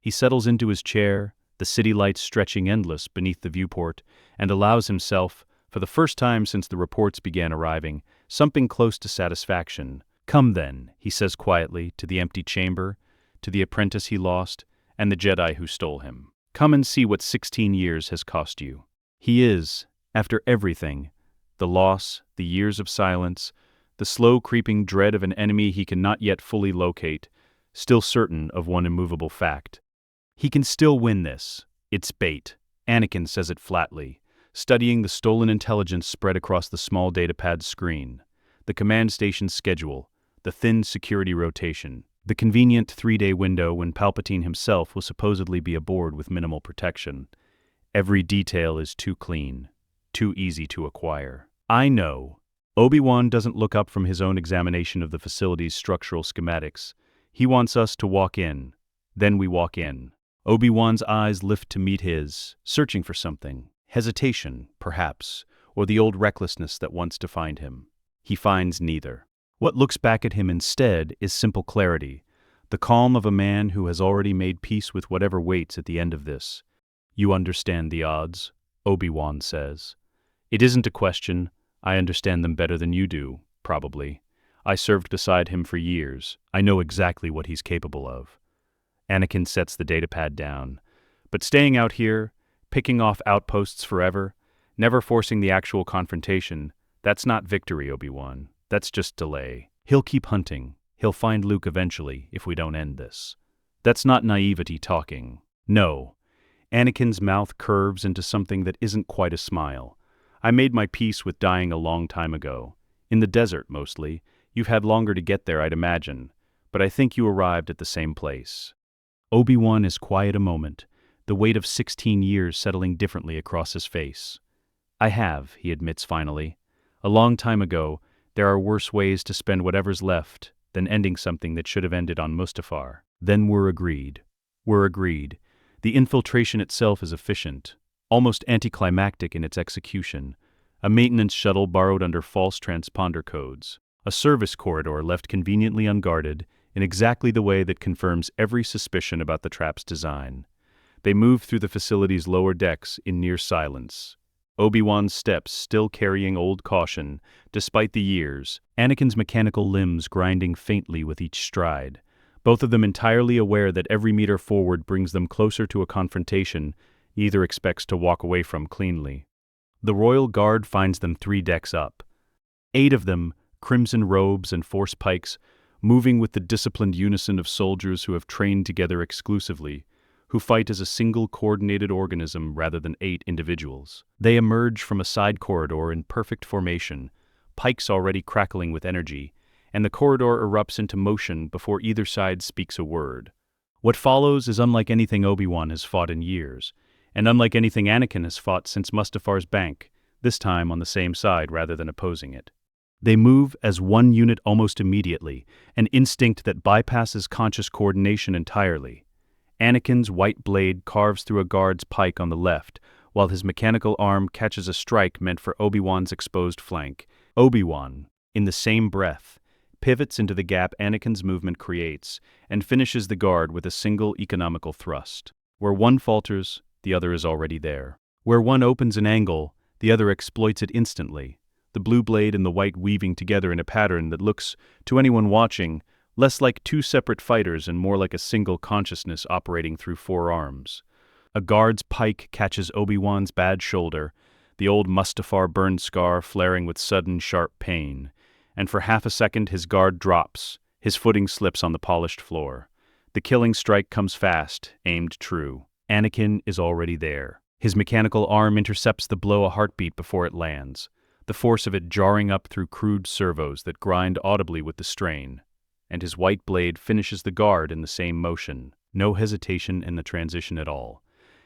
He settles into his chair, the city lights stretching endless beneath the viewport, and allows himself, for the first time since the reports began arriving, something close to satisfaction. "Come then," he says quietly, to the empty chamber, to the apprentice he lost, and the Jedi who stole him. "Come and see what 16 years has cost you." He is, after everything, the loss, the years of silence, the slow creeping dread of an enemy he cannot yet fully locate, still certain of one immovable fact. He can still win this. It's bait. Anakin says it flatly, studying the stolen intelligence spread across the small datapad screen, the command station's schedule, the thin security rotation, the convenient 3-day window when Palpatine himself will supposedly be aboard with minimal protection. Every detail is too clean, too easy to acquire. I know. Obi-Wan doesn't look up from his own examination of the facility's structural schematics. He wants us to walk in. Then we walk in. Obi-Wan's eyes lift to meet his, searching for something. Hesitation, perhaps, or the old recklessness that once defined him. He finds neither. What looks back at him instead is simple clarity, the calm of a man who has already made peace with whatever waits at the end of this. "You understand the odds," Obi-Wan says. "It isn't a question. I understand them better than you do, probably. I served beside him for years. I know exactly what he's capable of." Anakin sets the datapad down. "But staying out here, picking off outposts forever, never forcing the actual confrontation, that's not victory, Obi-Wan. That's just delay. He'll keep hunting. He'll find Luke eventually, if we don't end this. That's not naivety talking. No." Anakin's mouth curves into something that isn't quite a smile. "I made my peace with dying a long time ago. In the desert, mostly. You've had longer to get there, I'd imagine. But I think you arrived at the same place." Obi-Wan is quiet a moment, the weight of 16 years settling differently across his face. "I have," he admits finally. "A long time ago, there are worse ways to spend whatever's left than ending something that should have ended on Mustafar. Then we're agreed. We're agreed. The infiltration itself is efficient, almost anticlimactic in its execution. A maintenance shuttle borrowed under false transponder codes. A service corridor left conveniently unguarded in exactly the way that confirms every suspicion about the trap's design. They move through the facility's lower decks in near silence. Obi-Wan's steps still carrying old caution, despite the years, Anakin's mechanical limbs grinding faintly with each stride, both of them entirely aware that every meter forward brings them closer to a confrontation neither expects to walk away from cleanly. The Royal Guard finds them 3 decks up. 8 of them, crimson robes and force pikes, moving with the disciplined unison of soldiers who have trained together exclusively, who fight as a single coordinated organism rather than 8 individuals. They emerge from a side corridor in perfect formation, pikes already crackling with energy, and the corridor erupts into motion before either side speaks a word. What follows is unlike anything Obi-Wan has fought in years, and unlike anything Anakin has fought since Mustafar's bank, this time on the same side rather than opposing it. They move as one unit almost immediately, an instinct that bypasses conscious coordination entirely. Anakin's white blade carves through a guard's pike on the left, while his mechanical arm catches a strike meant for Obi-Wan's exposed flank. Obi-Wan, in the same breath, pivots into the gap Anakin's movement creates and finishes the guard with a single economical thrust. Where one falters, the other is already there. Where one opens an angle, the other exploits it instantly, the blue blade and the white weaving together in a pattern that looks, to anyone watching, less like two separate fighters and more like a single consciousness operating through four arms. A guard's pike catches Obi-Wan's bad shoulder, the old Mustafar burn scar flaring with sudden, sharp pain, and for half a second his guard drops, his footing slips on the polished floor. The killing strike comes fast, aimed true. Anakin is already there. His mechanical arm intercepts the blow a heartbeat before it lands, the force of it jarring up through crude servos that grind audibly with the strain, and his white blade finishes the guard in the same motion. No hesitation in the transition at all.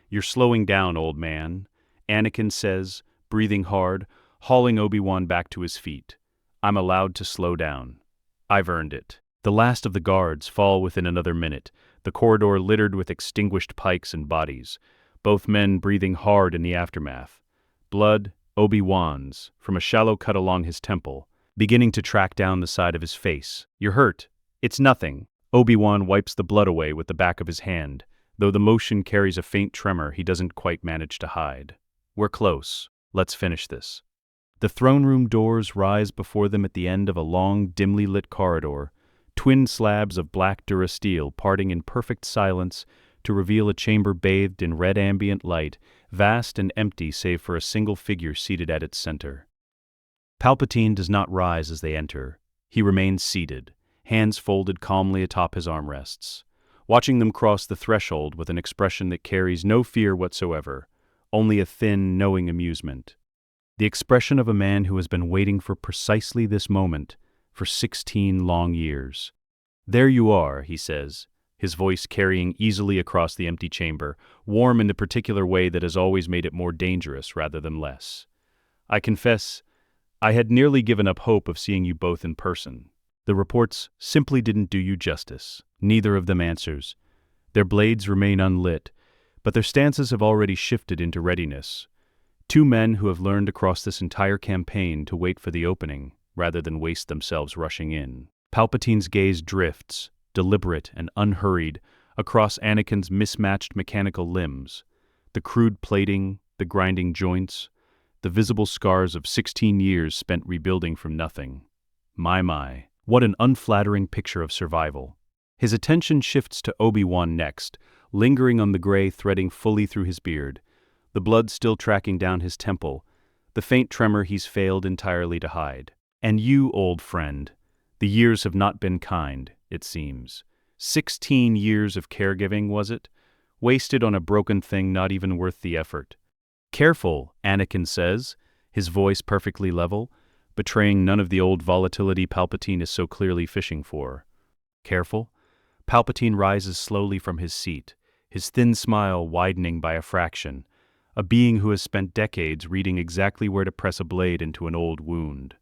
"You're slowing down, old man," Anakin says, breathing hard, hauling Obi-Wan back to his feet. "I'm allowed to slow down. I've earned it." The last of the guards fall within another minute, the corridor littered with extinguished pikes and bodies, both men breathing hard in the aftermath. Blood, Obi-Wan's, from a shallow cut along his temple, beginning to track down the side of his face. "You're hurt." "It's nothing." Obi-Wan wipes the blood away with the back of his hand, though the motion carries a faint tremor he doesn't quite manage to hide. "We're close. Let's finish this." The throne room doors rise before them at the end of a long, dimly lit corridor, twin slabs of black durasteel parting in perfect silence to reveal a chamber bathed in red ambient light, vast and empty save for a single figure seated at its center. Palpatine does not rise as they enter. He remains seated, hands folded calmly atop his armrests, watching them cross the threshold with an expression that carries no fear whatsoever, only a thin, knowing amusement. The expression of a man who has been waiting for precisely this moment for 16 long years. "There you are," he says, his voice carrying easily across the empty chamber, warm in the particular way that has always made it more dangerous rather than less. "I confess, I had nearly given up hope of seeing you both in person. The reports simply didn't do you justice." Neither of them answers. Their blades remain unlit, but their stances have already shifted into readiness. Two men who have learned across this entire campaign to wait for the opening, rather than waste themselves rushing in. Palpatine's gaze drifts, deliberate and unhurried, across Anakin's mismatched mechanical limbs, the crude plating, the grinding joints, the visible scars of 16 years spent rebuilding from nothing. My, what an unflattering picture of survival. His attention shifts to Obi-Wan next, lingering on the gray threading fully through his beard, the blood still tracking down his temple, the faint tremor he's failed entirely to hide. "And you, old friend, the years have not been kind, it seems. 16 years of caregiving, was it? Wasted on a broken thing not even worth the effort." "Careful," Anakin says, his voice perfectly level, betraying none of the old volatility Palpatine is so clearly fishing for. "Careful?" Palpatine rises slowly from his seat, his thin smile widening by a fraction, a being who has spent decades reading exactly where to press a blade into an old wound.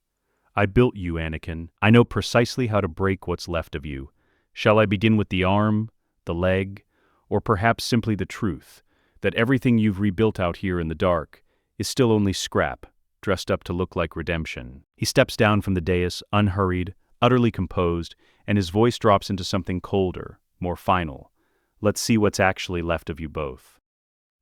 "I built you, Anakin. I know precisely how to break what's left of you. Shall I begin with the arm, the leg, or perhaps simply the truth, that everything you've rebuilt out here in the dark is still only scrap, dressed up to look like redemption?" He steps down from the dais, unhurried, utterly composed, and his voice drops into something colder, more final. "Let's see what's actually left of you both."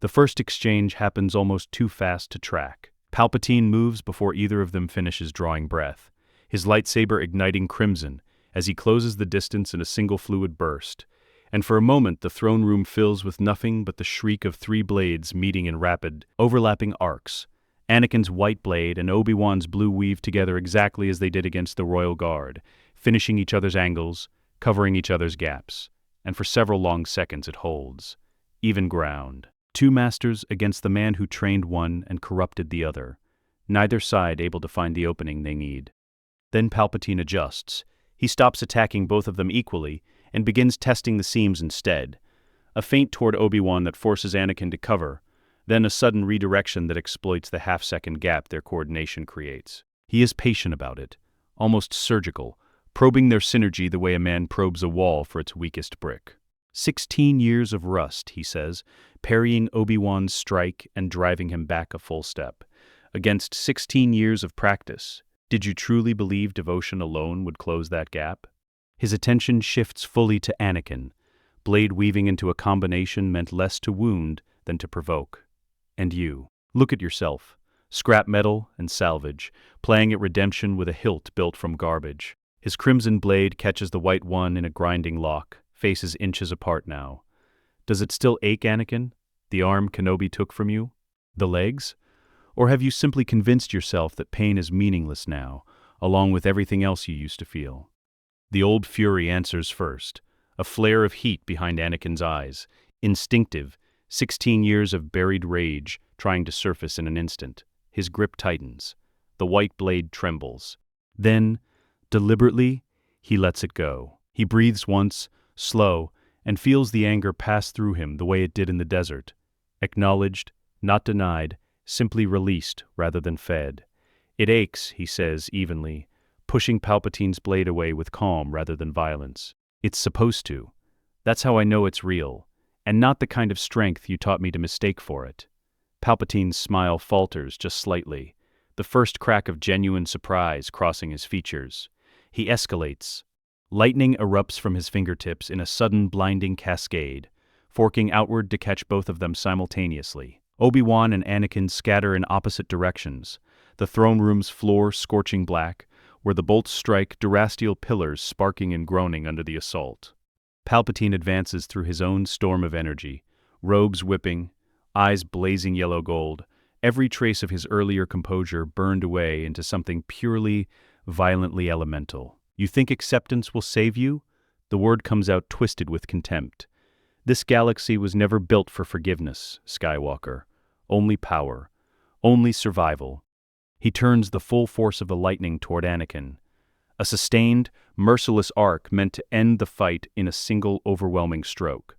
The first exchange happens almost too fast to track. Palpatine moves before either of them finishes drawing breath, his lightsaber igniting crimson as he closes the distance in a single fluid burst, and for a moment the throne room fills with nothing but the shriek of three blades meeting in rapid, overlapping arcs. Anakin's white blade and Obi-Wan's blue weave together exactly as they did against the Royal Guard, finishing each other's angles, covering each other's gaps, and for several long seconds it holds. Even ground. Two masters against the man who trained one and corrupted the other, neither side able to find the opening they need. Then Palpatine adjusts. He stops attacking both of them equally and begins testing the seams instead. A feint toward Obi-Wan that forces Anakin to cover, then a sudden redirection that exploits the half-second gap their coordination creates. He is patient about it, almost surgical, probing their synergy the way a man probes a wall for its weakest brick. 16 years of rust, he says, parrying Obi-Wan's strike and driving him back a full step. Against 16 years of practice, did you truly believe devotion alone would close that gap? His attention shifts fully to Anakin, blade weaving into a combination meant less to wound than to provoke. And you. Look at yourself. Scrap metal and salvage, playing at redemption with a hilt built from garbage. His crimson blade catches the white one in a grinding lock, faces inches apart now. Does it still ache, Anakin? The arm Kenobi took from you? The legs? Or have you simply convinced yourself that pain is meaningless now, along with everything else you used to feel? The old fury answers first, a flare of heat behind Anakin's eyes, instinctive, 16 years of buried rage trying to surface in an instant. His grip tightens. The white blade trembles. Then, deliberately, he lets it go. He breathes once, slow, and feels the anger pass through him the way it did in the desert. Acknowledged, not denied, simply released rather than fed. It aches, he says evenly, pushing Palpatine's blade away with calm rather than violence. It's supposed to. That's how I know it's real, and not the kind of strength you taught me to mistake for it. Palpatine's smile falters just slightly, the first crack of genuine surprise crossing his features. He escalates. Lightning erupts from his fingertips in a sudden blinding cascade, forking outward to catch both of them simultaneously. Obi-Wan and Anakin scatter in opposite directions, the throne room's floor scorching black, where the bolts strike durastial pillars sparking and groaning under the assault. Palpatine advances through his own storm of energy, robes whipping, eyes blazing yellow gold, every trace of his earlier composure burned away into something purely, violently elemental. You think acceptance will save you? The word comes out twisted with contempt. This galaxy was never built for forgiveness, Skywalker. Only power. Only survival. He turns the full force of the lightning toward Anakin. A sustained, merciless arc meant to end the fight in a single overwhelming stroke.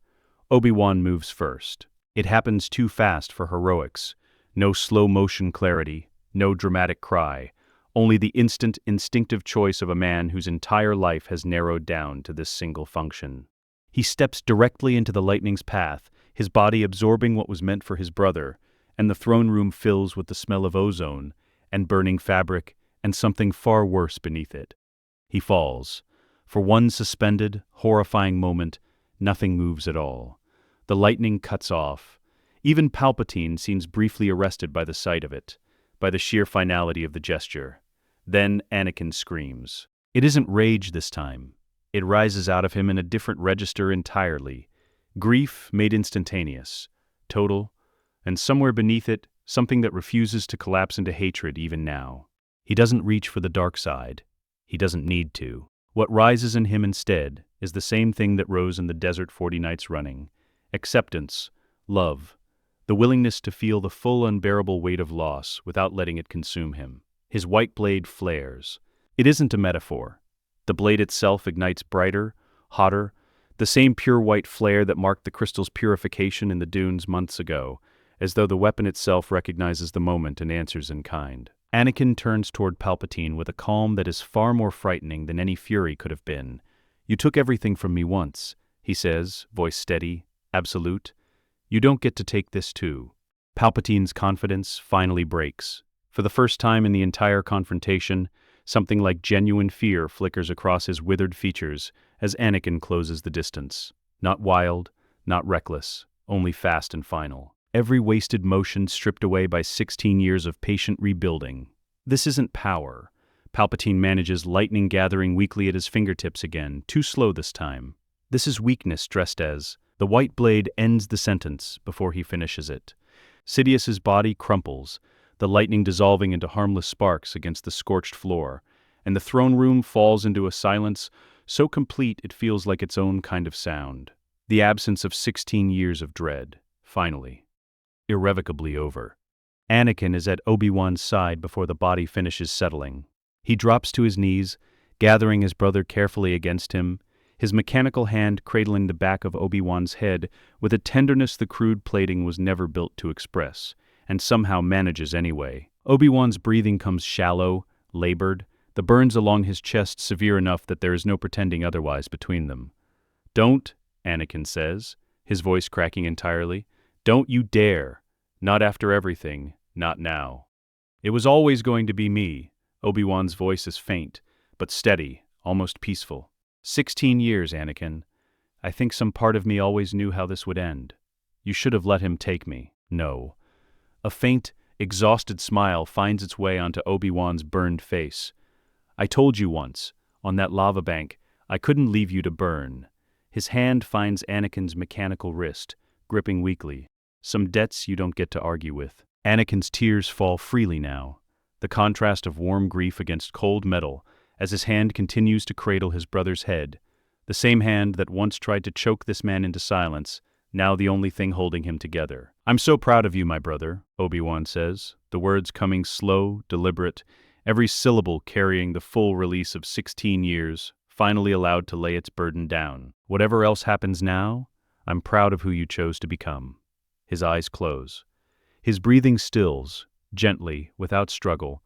Obi-Wan moves first. It happens too fast for heroics. No slow-motion clarity, no dramatic cry, only the instant, instinctive choice of a man whose entire life has narrowed down to this single function. He steps directly into the lightning's path, his body absorbing what was meant for his brother, and the throne room fills with the smell of ozone and burning fabric and something far worse beneath it. He falls. For one suspended, horrifying moment, nothing moves at all. The lightning cuts off. Even Palpatine seems briefly arrested by the sight of it, by the sheer finality of the gesture. Then Anakin screams. It isn't rage this time. It rises out of him in a different register entirely. Grief made instantaneous, total, and somewhere beneath it, something that refuses to collapse into hatred even now. He doesn't reach for the dark side. He doesn't need to. What rises in him instead is the same thing that rose in the desert 40 nights running. Acceptance, love, the willingness to feel the full unbearable weight of loss without letting it consume him. His white blade flares. It isn't a metaphor. The blade itself ignites brighter, hotter, the same pure white flare that marked the crystal's purification in the dunes months ago, as though the weapon itself recognizes the moment and answers in kind. Anakin turns toward Palpatine with a calm that is far more frightening than any fury could have been. "You took everything from me once," he says, voice steady, absolute. "You don't get to take this too." Palpatine's confidence finally breaks. For the first time in the entire confrontation, something like genuine fear flickers across his withered features as Anakin closes the distance. Not wild, not reckless, only fast and final. Every wasted motion stripped away by 16 years of patient rebuilding. This isn't power. Palpatine manages lightning gathering weakly at his fingertips again, too slow this time. This is weakness dressed as. The white blade ends the sentence before he finishes it. Sidious's body crumples, the lightning dissolving into harmless sparks against the scorched floor, and the throne room falls into a silence so complete it feels like its own kind of sound. The absence of 16 years of dread, finally. Irrevocably over. Anakin is at Obi-Wan's side before the body finishes settling. He drops to his knees, gathering his brother carefully against him, his mechanical hand cradling the back of Obi-Wan's head with a tenderness the crude plating was never built to express, and somehow manages anyway. Obi-Wan's breathing comes shallow, labored, the burns along his chest severe enough that there is no pretending otherwise between them. "Don't," Anakin says, his voice cracking entirely. "Don't you dare. Not after everything. Not now." "It was always going to be me." Obi-Wan's voice is faint, but steady, almost peaceful. 16 years, Anakin. I think some part of me always knew how this would end. You should have let him take me. No. A faint, exhausted smile finds its way onto Obi-Wan's burned face. I told you once, on that lava bank, I couldn't leave you to burn. His hand finds Anakin's mechanical wrist, gripping weakly. Some debts you don't get to argue with. Anakin's tears fall freely now, the contrast of warm grief against cold metal, as his hand continues to cradle his brother's head, the same hand that once tried to choke this man into silence, now the only thing holding him together. I'm so proud of you, my brother, Obi-Wan says, the words coming slow, deliberate, every syllable carrying the full release of 16 years, finally allowed to lay its burden down. Whatever else happens now, I'm proud of who you chose to become. His eyes close. His breathing stills, gently, without struggle,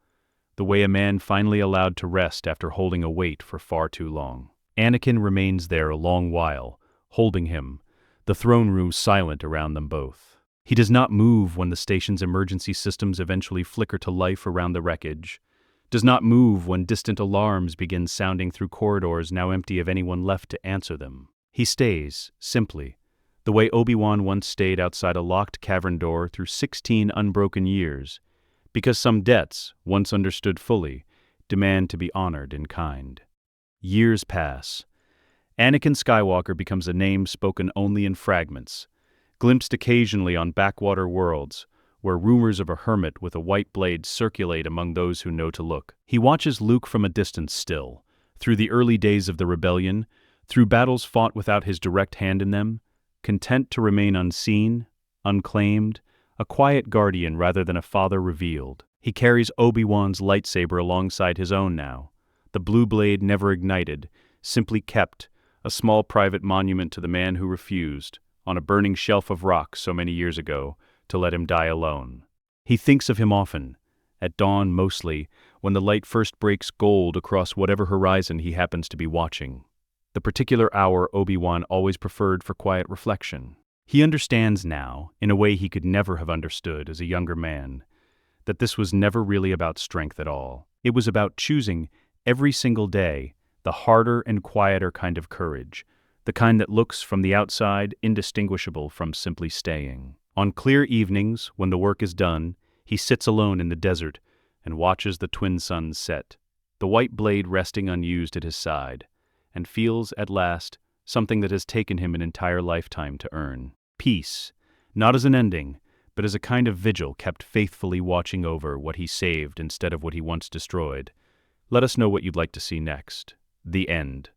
the way a man finally allowed to rest after holding a weight for far too long. Anakin remains there a long while, holding him, the throne room silent around them both. He does not move when the station's emergency systems eventually flicker to life around the wreckage, does not move when distant alarms begin sounding through corridors now empty of anyone left to answer them. He stays, simply, the way Obi-Wan once stayed outside a locked cavern door through 16 unbroken years, because some debts, once understood fully, demand to be honored in kind. Years pass. Anakin Skywalker becomes a name spoken only in fragments, glimpsed occasionally on backwater worlds, where rumors of a hermit with a white blade circulate among those who know to look. He watches Luke from a distance still, through the early days of the rebellion, through battles fought without his direct hand in them, content to remain unseen, unclaimed, a quiet guardian rather than a father revealed. He carries Obi-Wan's lightsaber alongside his own now, the blue blade never ignited, simply kept, a small private monument to the man who refused, on a burning shelf of rock so many years ago, to let him die alone. He thinks of him often, at dawn mostly, when the light first breaks gold across whatever horizon he happens to be watching. The particular hour Obi-Wan always preferred for quiet reflection. He understands now, in a way he could never have understood as a younger man, that this was never really about strength at all. It was about choosing, every single day, the harder and quieter kind of courage, the kind that looks from the outside indistinguishable from simply staying. On clear evenings, when the work is done, he sits alone in the desert and watches the twin suns set, the white blade resting unused at his side, and feels, at last, something that has taken him an entire lifetime to earn. Peace, not as an ending, but as a kind of vigil kept faithfully watching over what he saved instead of what he once destroyed. Let us know what you'd like to see next. The End.